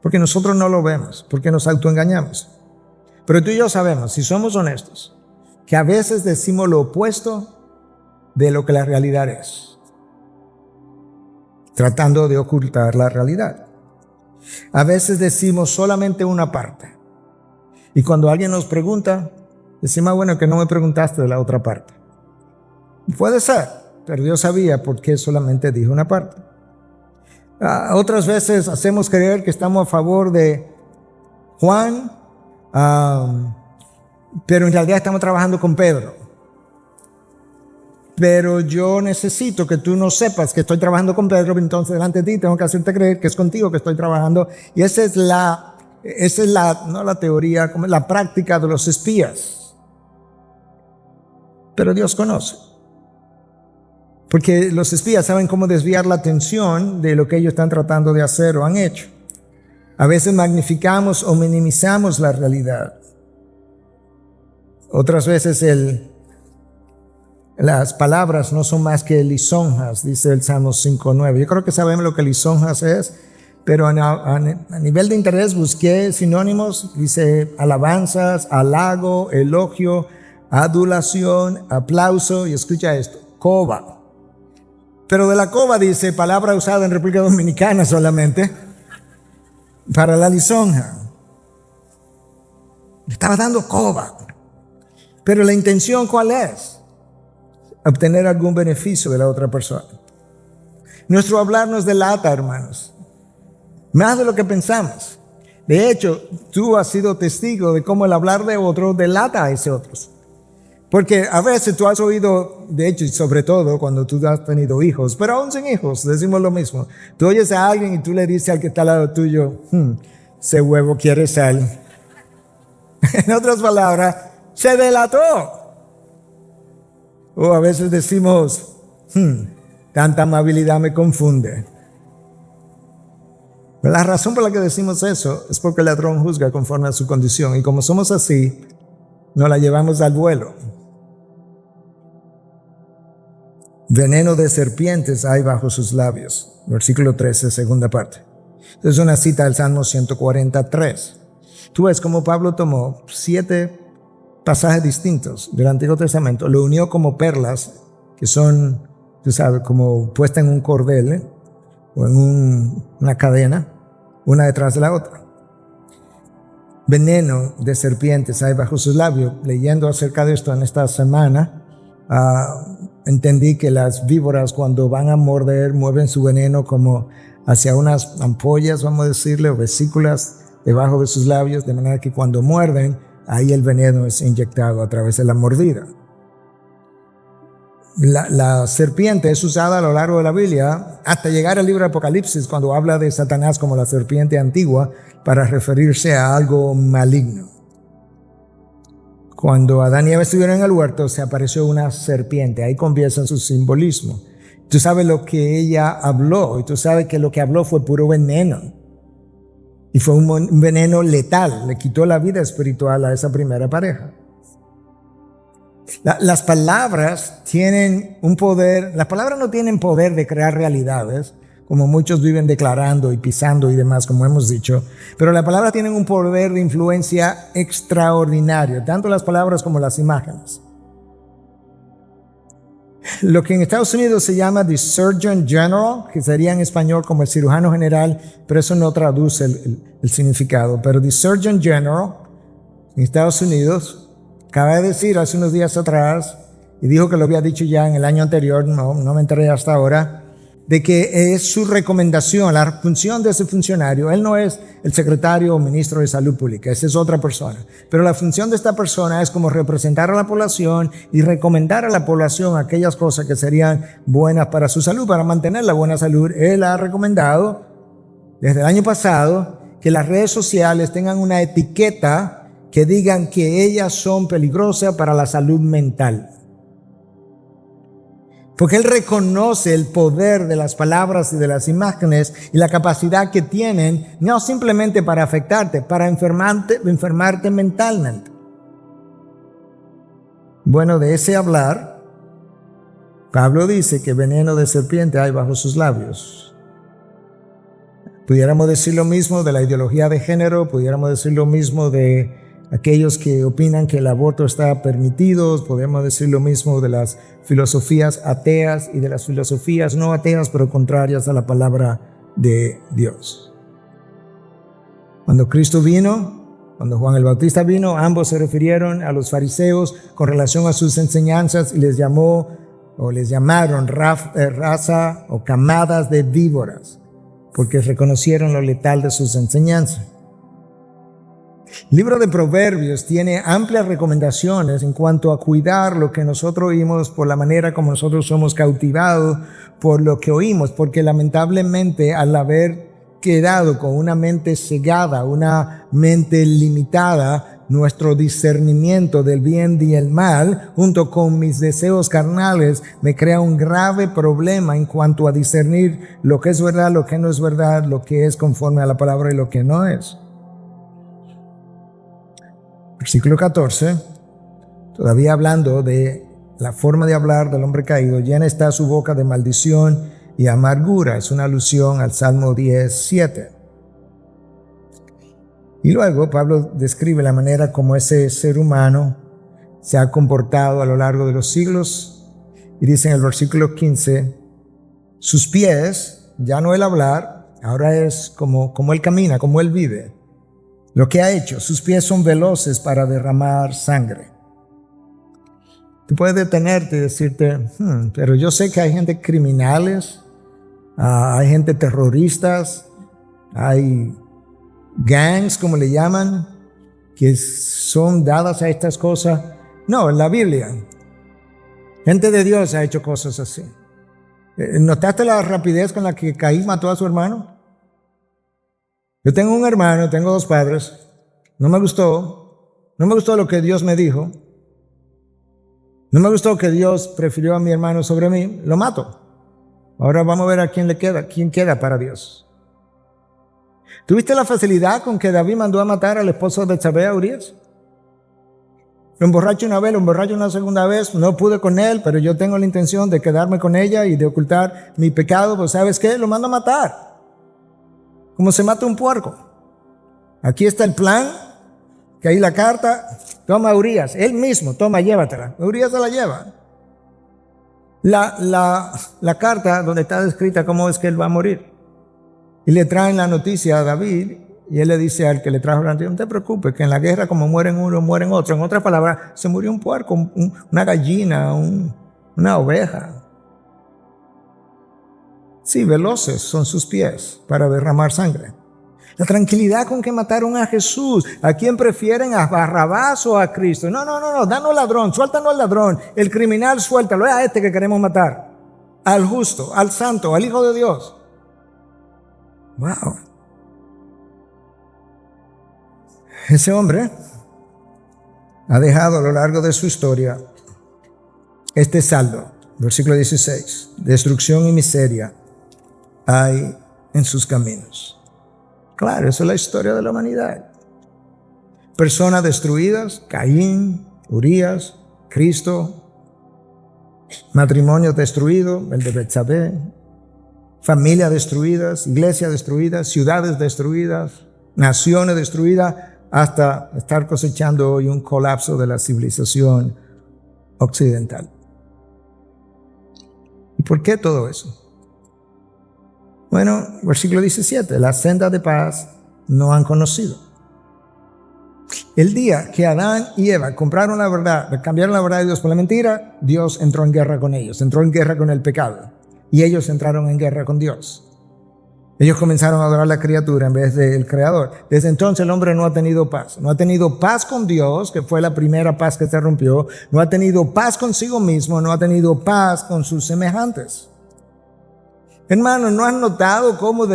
porque nosotros no lo vemos, porque nos autoengañamos. Pero tú y yo sabemos, si somos honestos, que a veces decimos lo opuesto de lo que la realidad es, tratando de ocultar la realidad. A veces decimos solamente una parte. Y cuando alguien nos pregunta, Decimos, bueno, que no me preguntaste de la otra parte. Puede ser, pero Dios sabía por qué solamente dijo una parte. Otras veces hacemos creer que estamos a favor de Juan, pero en realidad estamos trabajando con Pedro. Pero yo necesito que tú no sepas que estoy trabajando con Pedro, entonces delante de ti tengo que hacerte creer que es contigo que estoy trabajando. Y esa es no la teoría, como la práctica de los espías. Pero Dios conoce. Porque los espías saben cómo desviar la atención de lo que ellos están tratando de hacer o han hecho. A veces magnificamos o minimizamos la realidad. Otras veces las palabras no son más que lisonjas, dice el Salmo 5:9. Yo creo que sabemos lo que lisonjas es, pero a nivel de interés busqué sinónimos, dice alabanzas, halago, elogio, adulación, aplauso, y escucha esto, coba. Pero de la coba dice, palabra usada en República Dominicana solamente, para la lisonja. Le estaba dando coba. Pero la intención, ¿cuál es? Obtener algún beneficio de la otra persona. Nuestro hablar nos delata, hermanos, más de lo que pensamos. De hecho, tú has sido testigo de cómo el hablar de otro delata a ese otro. Porque a veces tú has oído, de hecho, y sobre todo cuando tú has tenido hijos, pero aún sin hijos, decimos lo mismo. Tú oyes a alguien y tú le dices al que está al lado tuyo, ese huevo quiere sal. En otras palabras, se delató. O a veces decimos, tanta amabilidad me confunde. Pero la razón por la que decimos eso es porque el ladrón juzga conforme a su condición. Y como somos así, nos la llevamos al vuelo. Veneno de serpientes hay bajo sus labios. Versículo 13, segunda parte. Es una cita del Salmo 143. Tú ves cómo Pablo tomó 7 pasajes distintos del Antiguo Testamento, lo unió como perlas, que son, tú sabes, como puestas en un cordel, o en una cadena, una detrás de la otra. Veneno de serpientes hay bajo sus labios. Leyendo acerca de esto en esta semana, entendí que las víboras cuando van a morder, mueven su veneno como hacia unas ampollas, vamos a decirle, o vesículas debajo de sus labios, de manera que cuando muerden, ahí el veneno es inyectado a través de la mordida. La serpiente es usada a lo largo de la Biblia hasta llegar al libro de Apocalipsis, cuando habla de Satanás como la serpiente antigua para referirse a algo maligno. Cuando Adán y Eva estuvieron en el huerto, se apareció una serpiente. Ahí comienza su simbolismo. Tú sabes lo que ella habló, y tú sabes que lo que habló fue puro veneno. Y fue un veneno letal, le quitó la vida espiritual a esa primera pareja. Las palabras tienen un poder, las palabras no tienen poder de crear realidades, como muchos viven declarando y pisando y demás, como hemos dicho, pero las palabras tienen un poder de influencia extraordinario, tanto las palabras como las imágenes. Lo que en Estados Unidos se llama the Surgeon General, que sería en español como el cirujano general, pero eso no traduce el significado. Pero the Surgeon General en Estados Unidos acaba de decir hace unos días atrás, y dijo que lo había dicho ya en el año anterior, no me enteré hasta ahora, de que es su recomendación, la función de ese funcionario. Él no es el secretario o ministro de salud pública, esa es otra persona. Pero la función de esta persona es como representar a la población y recomendar a la población aquellas cosas que serían buenas para su salud, para mantener la buena salud. Él ha recomendado desde el año pasado que las redes sociales tengan una etiqueta que digan que ellas son peligrosas para la salud mental. Porque él reconoce el poder de las palabras y de las imágenes y la capacidad que tienen, no simplemente para afectarte, para enfermarte mentalmente. Bueno, de ese hablar, Pablo dice que veneno de serpiente hay bajo sus labios. Pudiéramos decir lo mismo de la ideología de género, pudiéramos decir lo mismo de aquellos que opinan que el aborto está permitido, podemos decir lo mismo de las filosofías ateas y de las filosofías no ateas, pero contrarias a la palabra de Dios. Cuando Cristo vino, Cuando Juan el Bautista vino, ambos se refirieron a los fariseos con relación a sus enseñanzas y les llamaron raza o camadas de víboras, porque reconocieron lo letal de sus enseñanzas. El libro de Proverbios tiene amplias recomendaciones en cuanto a cuidar lo que nosotros oímos por la manera como nosotros somos cautivados por lo que oímos, porque lamentablemente al haber quedado con una mente cegada, una mente limitada, nuestro discernimiento del bien y el mal, junto con mis deseos carnales, me crea un grave problema en cuanto a discernir lo que es verdad, lo que no es verdad, lo que es conforme a la palabra y lo que no es. Versículo 14, todavía hablando de la forma de hablar del hombre caído, llena está su boca de maldición y amargura. Es una alusión al Salmo 10:7. Y luego Pablo describe la manera como ese ser humano se ha comportado a lo largo de los siglos. Y dice en el versículo 15, sus pies, ya no el hablar, ahora es como él camina, como él vive. Lo que ha hecho, sus pies son veloces para derramar sangre. Tú puedes detenerte y decirte, pero yo sé que hay gente criminales, hay gente terroristas, hay gangs, como le llaman, que son dadas a estas cosas. No, en la Biblia, gente de Dios ha hecho cosas así. ¿Notaste la rapidez con la que Caín mató a su hermano? Yo tengo un hermano, tengo 2 padres, no me gustó lo que Dios me dijo, no me gustó que Dios prefirió a mi hermano sobre mí, lo mato. Ahora vamos a ver a quién queda para Dios. ¿Tuviste la facilidad con que David mandó a matar al esposo de Betsabé, a Urías? Lo emborracho una vez, lo emborracho una segunda vez, no pude con él, pero yo tengo la intención de quedarme con ella y de ocultar mi pecado, pues ¿sabes qué? Lo mando a matar. Como se mata un puerco. Aquí está el plan, que ahí la carta, toma Urías, él mismo, toma, llévatela. Urías se la lleva. La carta donde está descrita cómo es que él va a morir. Y le traen la noticia a David, y él le dice al que le trajo la noticia, no te preocupes, que en la guerra como mueren uno, mueren otro. En otras palabras, se murió un puerco, una gallina, una oveja. Sí, veloces son sus pies para derramar sangre. La tranquilidad con que mataron a Jesús. ¿A quién prefieren? ¿A Barrabás o a Cristo? No, danos al ladrón, suéltanos al ladrón. El criminal, suéltalo, es a este que queremos matar. Al justo, al santo, al Hijo de Dios. Wow. Ese hombre ha dejado a lo largo de su historia este saldo. Versículo 16. Destrucción y miseria hay en sus caminos. Claro, esa es la historia de la humanidad. Personas destruidas, Caín, Urías, Cristo, matrimonio destruido, el de Betsabé, familias destruidas, iglesias destruidas, ciudades destruidas, naciones destruidas, hasta estar cosechando hoy un colapso de la civilización occidental. ¿Y por qué todo eso? Bueno, versículo 17, la senda de paz no han conocido. El día que Adán y Eva compraron la verdad, cambiaron la verdad de Dios por la mentira, Dios entró en guerra con ellos, entró en guerra con el pecado. Y ellos entraron en guerra con Dios. Ellos comenzaron a adorar a la criatura en vez del Creador. Desde entonces el hombre no ha tenido paz. No ha tenido paz con Dios, que fue la primera paz que se rompió. No ha tenido paz consigo mismo. No ha tenido paz con sus semejantes. Hermanos, ¿no has notado cómo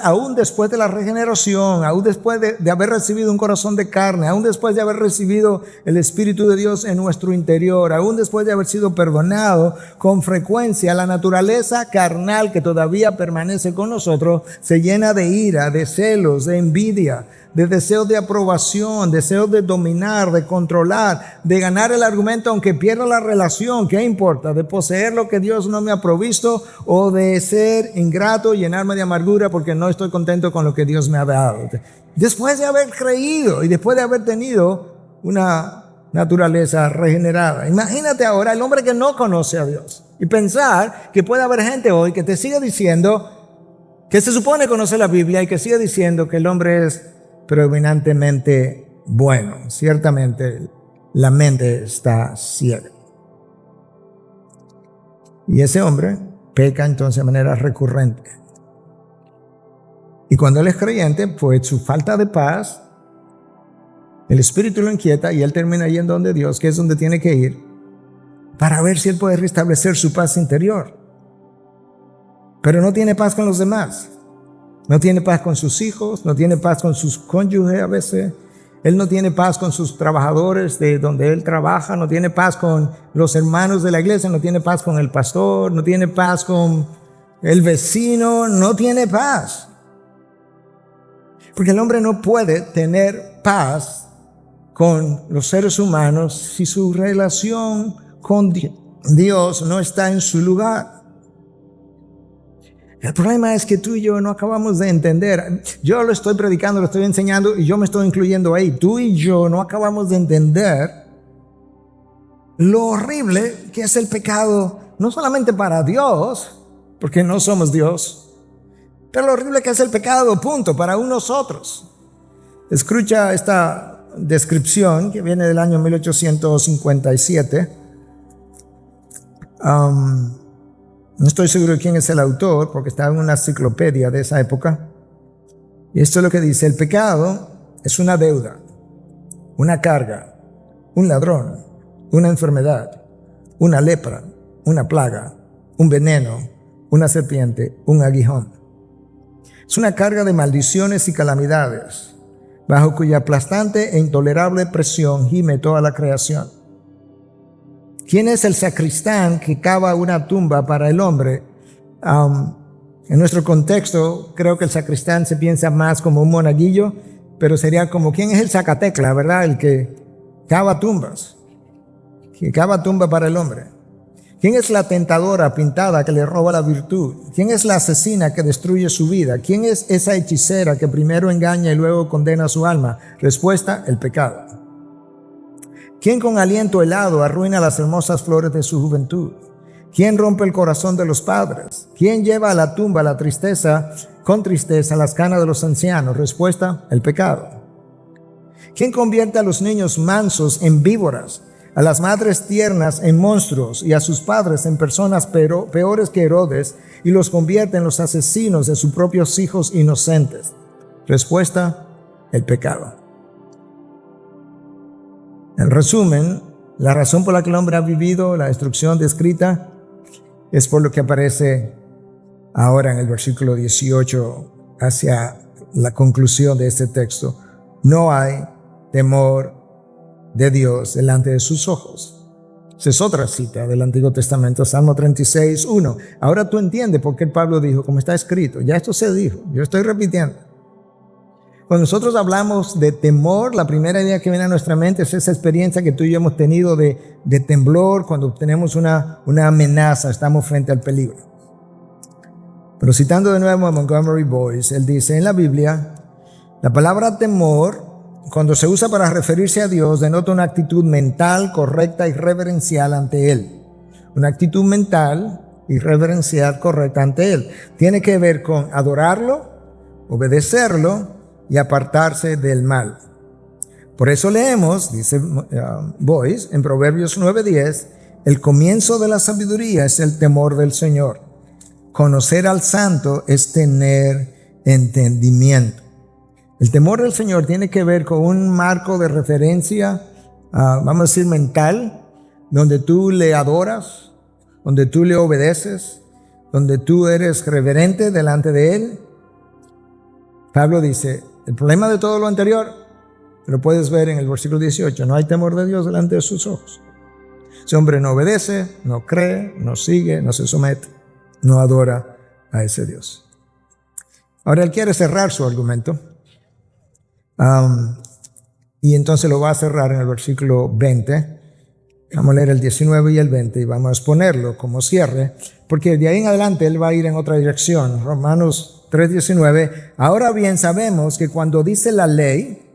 aún después de la regeneración, aún después de haber recibido un corazón de carne, aún después de haber recibido el Espíritu de Dios en nuestro interior, aún después de haber sido perdonado, con frecuencia la naturaleza carnal que todavía permanece con nosotros se llena de ira, de celos, de envidia, de deseos de aprobación, deseos de dominar, de controlar, de ganar el argumento aunque pierda la relación? ¿Qué importa? De poseer lo que Dios no me ha provisto, o de ser ingrato, llenarme de amargura porque no estoy contento con lo que Dios me ha dado. Después de haber creído y después de haber tenido una naturaleza regenerada. Imagínate ahora el hombre que no conoce a Dios y pensar que puede haber gente hoy que te sigue diciendo, que se supone conoce la Biblia y que sigue diciendo que el hombre es predominantemente bueno. Ciertamente la mente está ciega. Y ese hombre peca entonces de manera recurrente. Y cuando él es creyente, pues su falta de paz, el espíritu lo inquieta y él termina yendo donde Dios, que es donde tiene que ir, para ver si él puede restablecer su paz interior. Pero no tiene paz con los demás. No tiene paz con sus hijos, no tiene paz con sus cónyuges a veces. Él no tiene paz con sus trabajadores de donde él trabaja, no tiene paz con los hermanos de la iglesia, no tiene paz con el pastor, no tiene paz con el vecino, no tiene paz. Porque el hombre no puede tener paz con los seres humanos si su relación con Dios no está en su lugar. El problema es que tú y yo no acabamos de entender. Yo lo estoy predicando, lo estoy enseñando y yo me estoy incluyendo ahí. Tú y yo no acabamos de entender lo horrible que es el pecado, no solamente para Dios, porque no somos Dios, pero lo horrible que es el pecado, punto, para nosotros. Escucha esta descripción que viene del año 1857. No estoy seguro de quién es el autor, porque estaba en una enciclopedia de esa época. Y esto es lo que dice: el pecado es una deuda, una carga, un ladrón, una enfermedad, una lepra, una plaga, un veneno, una serpiente, un aguijón. Es una carga de maldiciones y calamidades, bajo cuya aplastante e intolerable presión gime toda la creación. ¿Quién es el sacristán que cava una tumba para el hombre? En nuestro contexto, creo que el sacristán se piensa más como un monaguillo, pero sería como, ¿quién es el sacatecla, verdad? El que cava tumbas, que cava tumba para el hombre. ¿Quién es la tentadora pintada que le roba la virtud? ¿Quién es la asesina que destruye su vida? ¿Quién es esa hechicera que primero engaña y luego condena su alma? Respuesta: el pecado. ¿Quién con aliento helado arruina las hermosas flores de su juventud? ¿Quién rompe el corazón de los padres? ¿Quién lleva a la tumba la tristeza, con tristeza, las canas de los ancianos? Respuesta: el pecado. ¿Quién convierte a los niños mansos en víboras, a las madres tiernas en monstruos y a sus padres en personas peores que Herodes, y los convierte en los asesinos de sus propios hijos inocentes? Respuesta: el pecado. En resumen, la razón por la que el hombre ha vivido la destrucción descrita es por lo que aparece ahora en el versículo 18 hacia la conclusión de este texto. No hay temor de Dios delante de sus ojos. Esa es otra cita del Antiguo Testamento, Salmo 36, 1. Ahora tú entiendes por qué Pablo dijo, como está escrito. Ya esto se dijo, yo estoy repitiendo. Cuando nosotros hablamos de temor, la primera idea que viene a nuestra mente es esa experiencia que tú y yo hemos tenido de temblor cuando tenemos una amenaza, estamos frente al peligro. Pero citando de nuevo a Montgomery Boyce, él dice: en la Biblia, la palabra temor, cuando se usa para referirse a Dios, denota una actitud mental correcta y reverencial ante Él. Una actitud mental y reverencial correcta ante Él. Tiene que ver con adorarlo, obedecerlo y apartarse del mal. Por eso leemos, dice Boyce, en Proverbios 9:10, el comienzo de la sabiduría es el temor del Señor. Conocer al santo es tener entendimiento. El temor del Señor tiene que ver con un marco de referencia, vamos a decir mental, donde tú le adoras, donde tú le obedeces, donde tú eres reverente delante de Él. Pablo dice, el problema de todo lo anterior lo puedes ver en el versículo 18. No hay temor de Dios delante de sus ojos. Ese hombre no obedece, no cree, no sigue, no se somete, no adora a ese Dios. Ahora él quiere cerrar su argumento. Y entonces lo va a cerrar en el versículo 20. Vamos a leer el 19 y el 20 y vamos a exponerlo como cierre, porque de ahí en adelante él va a ir en otra dirección. Romanos 3:19. Ahora bien sabemos que cuando dice la ley,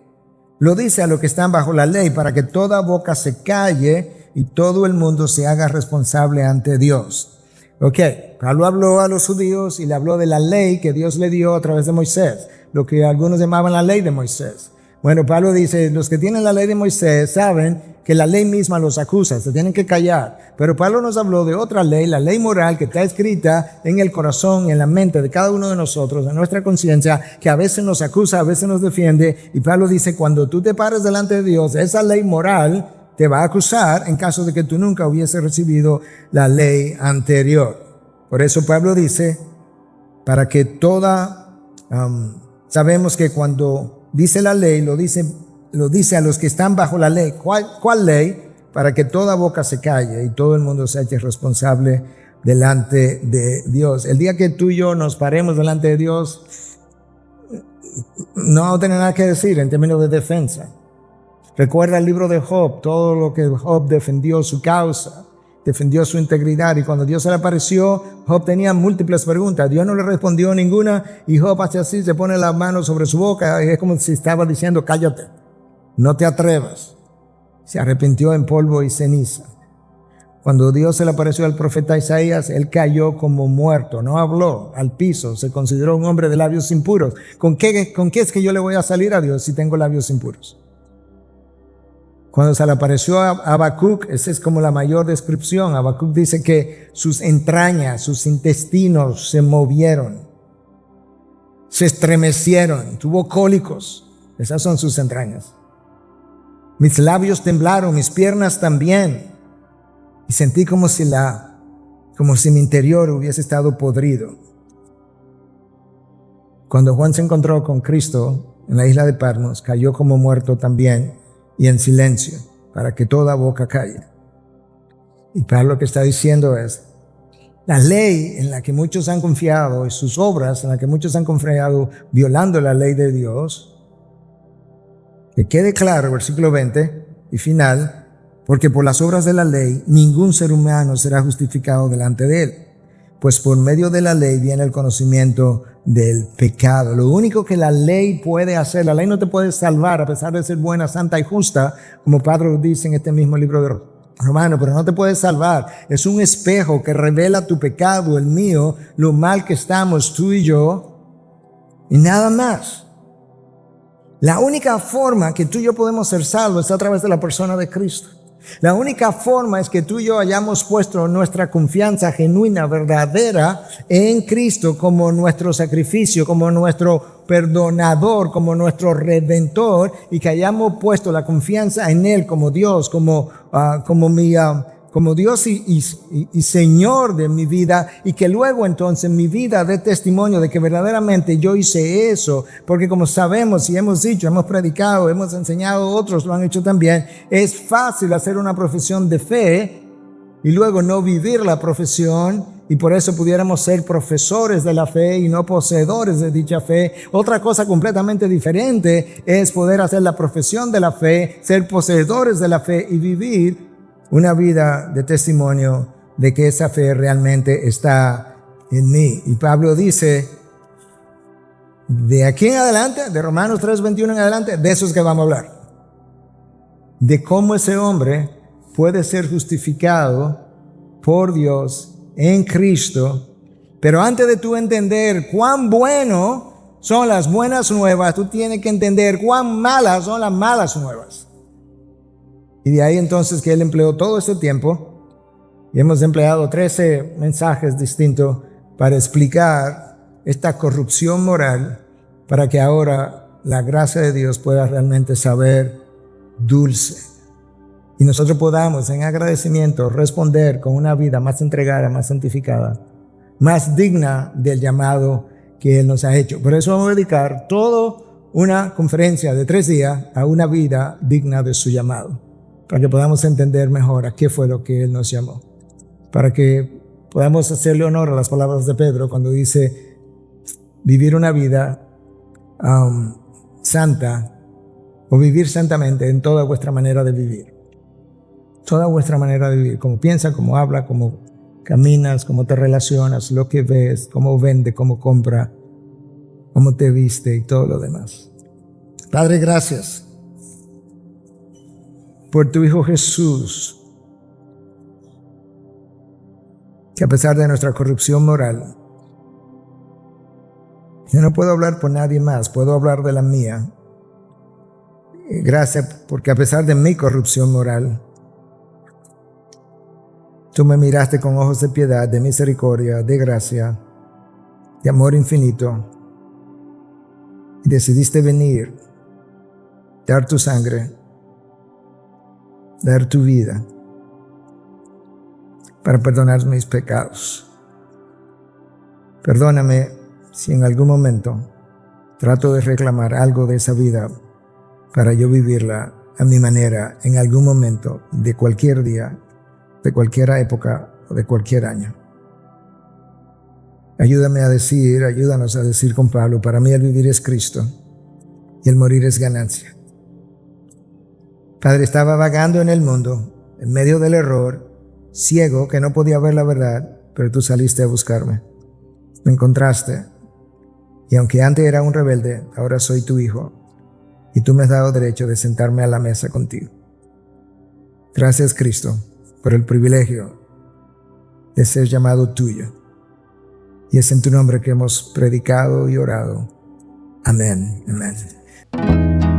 lo dice a los que están bajo la ley, para que toda boca se calle y todo el mundo se haga responsable ante Dios. Ok, Pablo habló a los judíos y le habló de la ley que Dios le dio a través de Moisés, lo que algunos llamaban la ley de Moisés. Bueno, Pablo dice, los que tienen la ley de Moisés saben que la ley misma los acusa, se tienen que callar. Pero Pablo nos habló de otra ley, la ley moral que está escrita en el corazón, en la mente de cada uno de nosotros, en nuestra conciencia, que a veces nos acusa, a veces nos defiende. Y Pablo dice, cuando tú te pares delante de Dios, esa ley moral te va a acusar en caso de que tú nunca hubiese recibido la ley anterior. Por eso Pablo dice, para que sabemos que cuando dice la ley, lo dice a los que están bajo la ley. ¿Cuál ley? Para que toda boca se calle y todo el mundo se eche responsable delante de Dios. El día que tú y yo nos paremos delante de Dios, no vamos a tener nada que decir en términos de defensa. Recuerda el libro de Job, todo lo que Job defendió su causa, defendió su integridad, y cuando Dios se le apareció, Job tenía múltiples preguntas. Dios no le respondió ninguna y Job hace así, se pone la mano sobre su boca y es como si estaba diciendo, cállate, no te atrevas. Se arrepintió en polvo y ceniza. Cuando Dios se le apareció al profeta Isaías, él cayó como muerto, no habló, al piso, se consideró un hombre de labios impuros. ¿Con qué es que yo le voy a salir a Dios si tengo labios impuros? Cuando se le apareció a Habacuc, esa es como la mayor descripción. Habacuc dice que sus entrañas, sus intestinos se movieron, se estremecieron, tuvo cólicos. Esas son sus entrañas. Mis labios temblaron, mis piernas también. Y sentí como si mi interior hubiese estado podrido. Cuando Juan se encontró con Cristo en la isla de Patmos, cayó como muerto también, y en silencio, para que toda boca calle. Y Pablo lo que está diciendo es, la ley en la que muchos han confiado y sus obras en la que muchos han confiado violando la ley de Dios, que quede claro, versículo 20 y final, porque por las obras de la ley ningún ser humano será justificado delante de él, pues por medio de la ley viene el conocimiento del pecado. Lo único que la ley puede hacer, la ley no te puede salvar a pesar de ser buena, santa y justa, como Pablo dice en este mismo libro de Romanos, pero no te puede salvar. Es un espejo que revela tu pecado, el mío, lo mal que estamos tú y yo, y nada más. La única forma que tú y yo podemos ser salvos es a través de la persona de Cristo. La única forma es que tú y yo hayamos puesto nuestra confianza genuina, verdadera en Cristo como nuestro sacrificio, como nuestro perdonador, como nuestro redentor, y que hayamos puesto la confianza en Él como Dios, como Dios y Señor de mi vida, y que luego entonces mi vida dé testimonio de que verdaderamente yo hice eso, porque como sabemos y hemos dicho, hemos predicado, hemos enseñado, otros lo han hecho también, es fácil hacer una profesión de fe y luego no vivir la profesión, y por eso pudiéramos ser profesores de la fe y no poseedores de dicha fe. Otra cosa completamente diferente es poder hacer la profesión de la fe, ser poseedores de la fe y vivir una vida de testimonio de que esa fe realmente está en mí. Y Pablo dice, de aquí en adelante, de Romanos 3:21 en adelante, de eso es que vamos a hablar. De cómo ese hombre puede ser justificado por Dios en Cristo. Pero antes de tú entender cuán bueno son las buenas nuevas, tú tienes que entender cuán malas son las malas nuevas. Y de ahí entonces que él empleó todo este tiempo, y hemos empleado 13 mensajes distintos para explicar esta corrupción moral, para que ahora la gracia de Dios pueda realmente saber dulce. Y nosotros podamos en agradecimiento responder con una vida más entregada, más santificada, más digna del llamado que Él nos ha hecho. Por eso vamos a dedicar toda una conferencia de 3 días a una vida digna de su llamado, para que podamos entender mejor a qué fue lo que Él nos llamó, para que podamos hacerle honor a las palabras de Pedro cuando dice vivir una vida santa, o vivir santamente en toda vuestra manera de vivir. Toda vuestra manera de vivir, como piensas, como hablas, como caminas, cómo te relacionas, lo que ves, cómo vende, cómo compra, cómo te viste y todo lo demás. Padre, gracias por tu Hijo Jesús, que a pesar de nuestra corrupción moral, yo no puedo hablar por nadie más, puedo hablar de la mía. Gracias porque a pesar de mi corrupción moral, tú me miraste con ojos de piedad, de misericordia, de gracia, de amor infinito. Y decidiste venir, dar tu sangre, dar tu vida para perdonar mis pecados. Perdóname si en algún momento trato de reclamar algo de esa vida para yo vivirla a mi manera en algún momento de cualquier día, de cualquier época o de cualquier año. Ayúdanos a decir con Pablo, para mí el vivir es Cristo y el morir es ganancia. Padre, estaba vagando en el mundo, en medio del error, ciego que no podía ver la verdad, pero tú saliste a buscarme. Me encontraste, y aunque antes era un rebelde, ahora soy tu hijo, y tú me has dado derecho de sentarme a la mesa contigo. Gracias, Cristo, por el privilegio de ser llamado tuyo. Y es en tu nombre que hemos predicado y orado. Amén. Amén.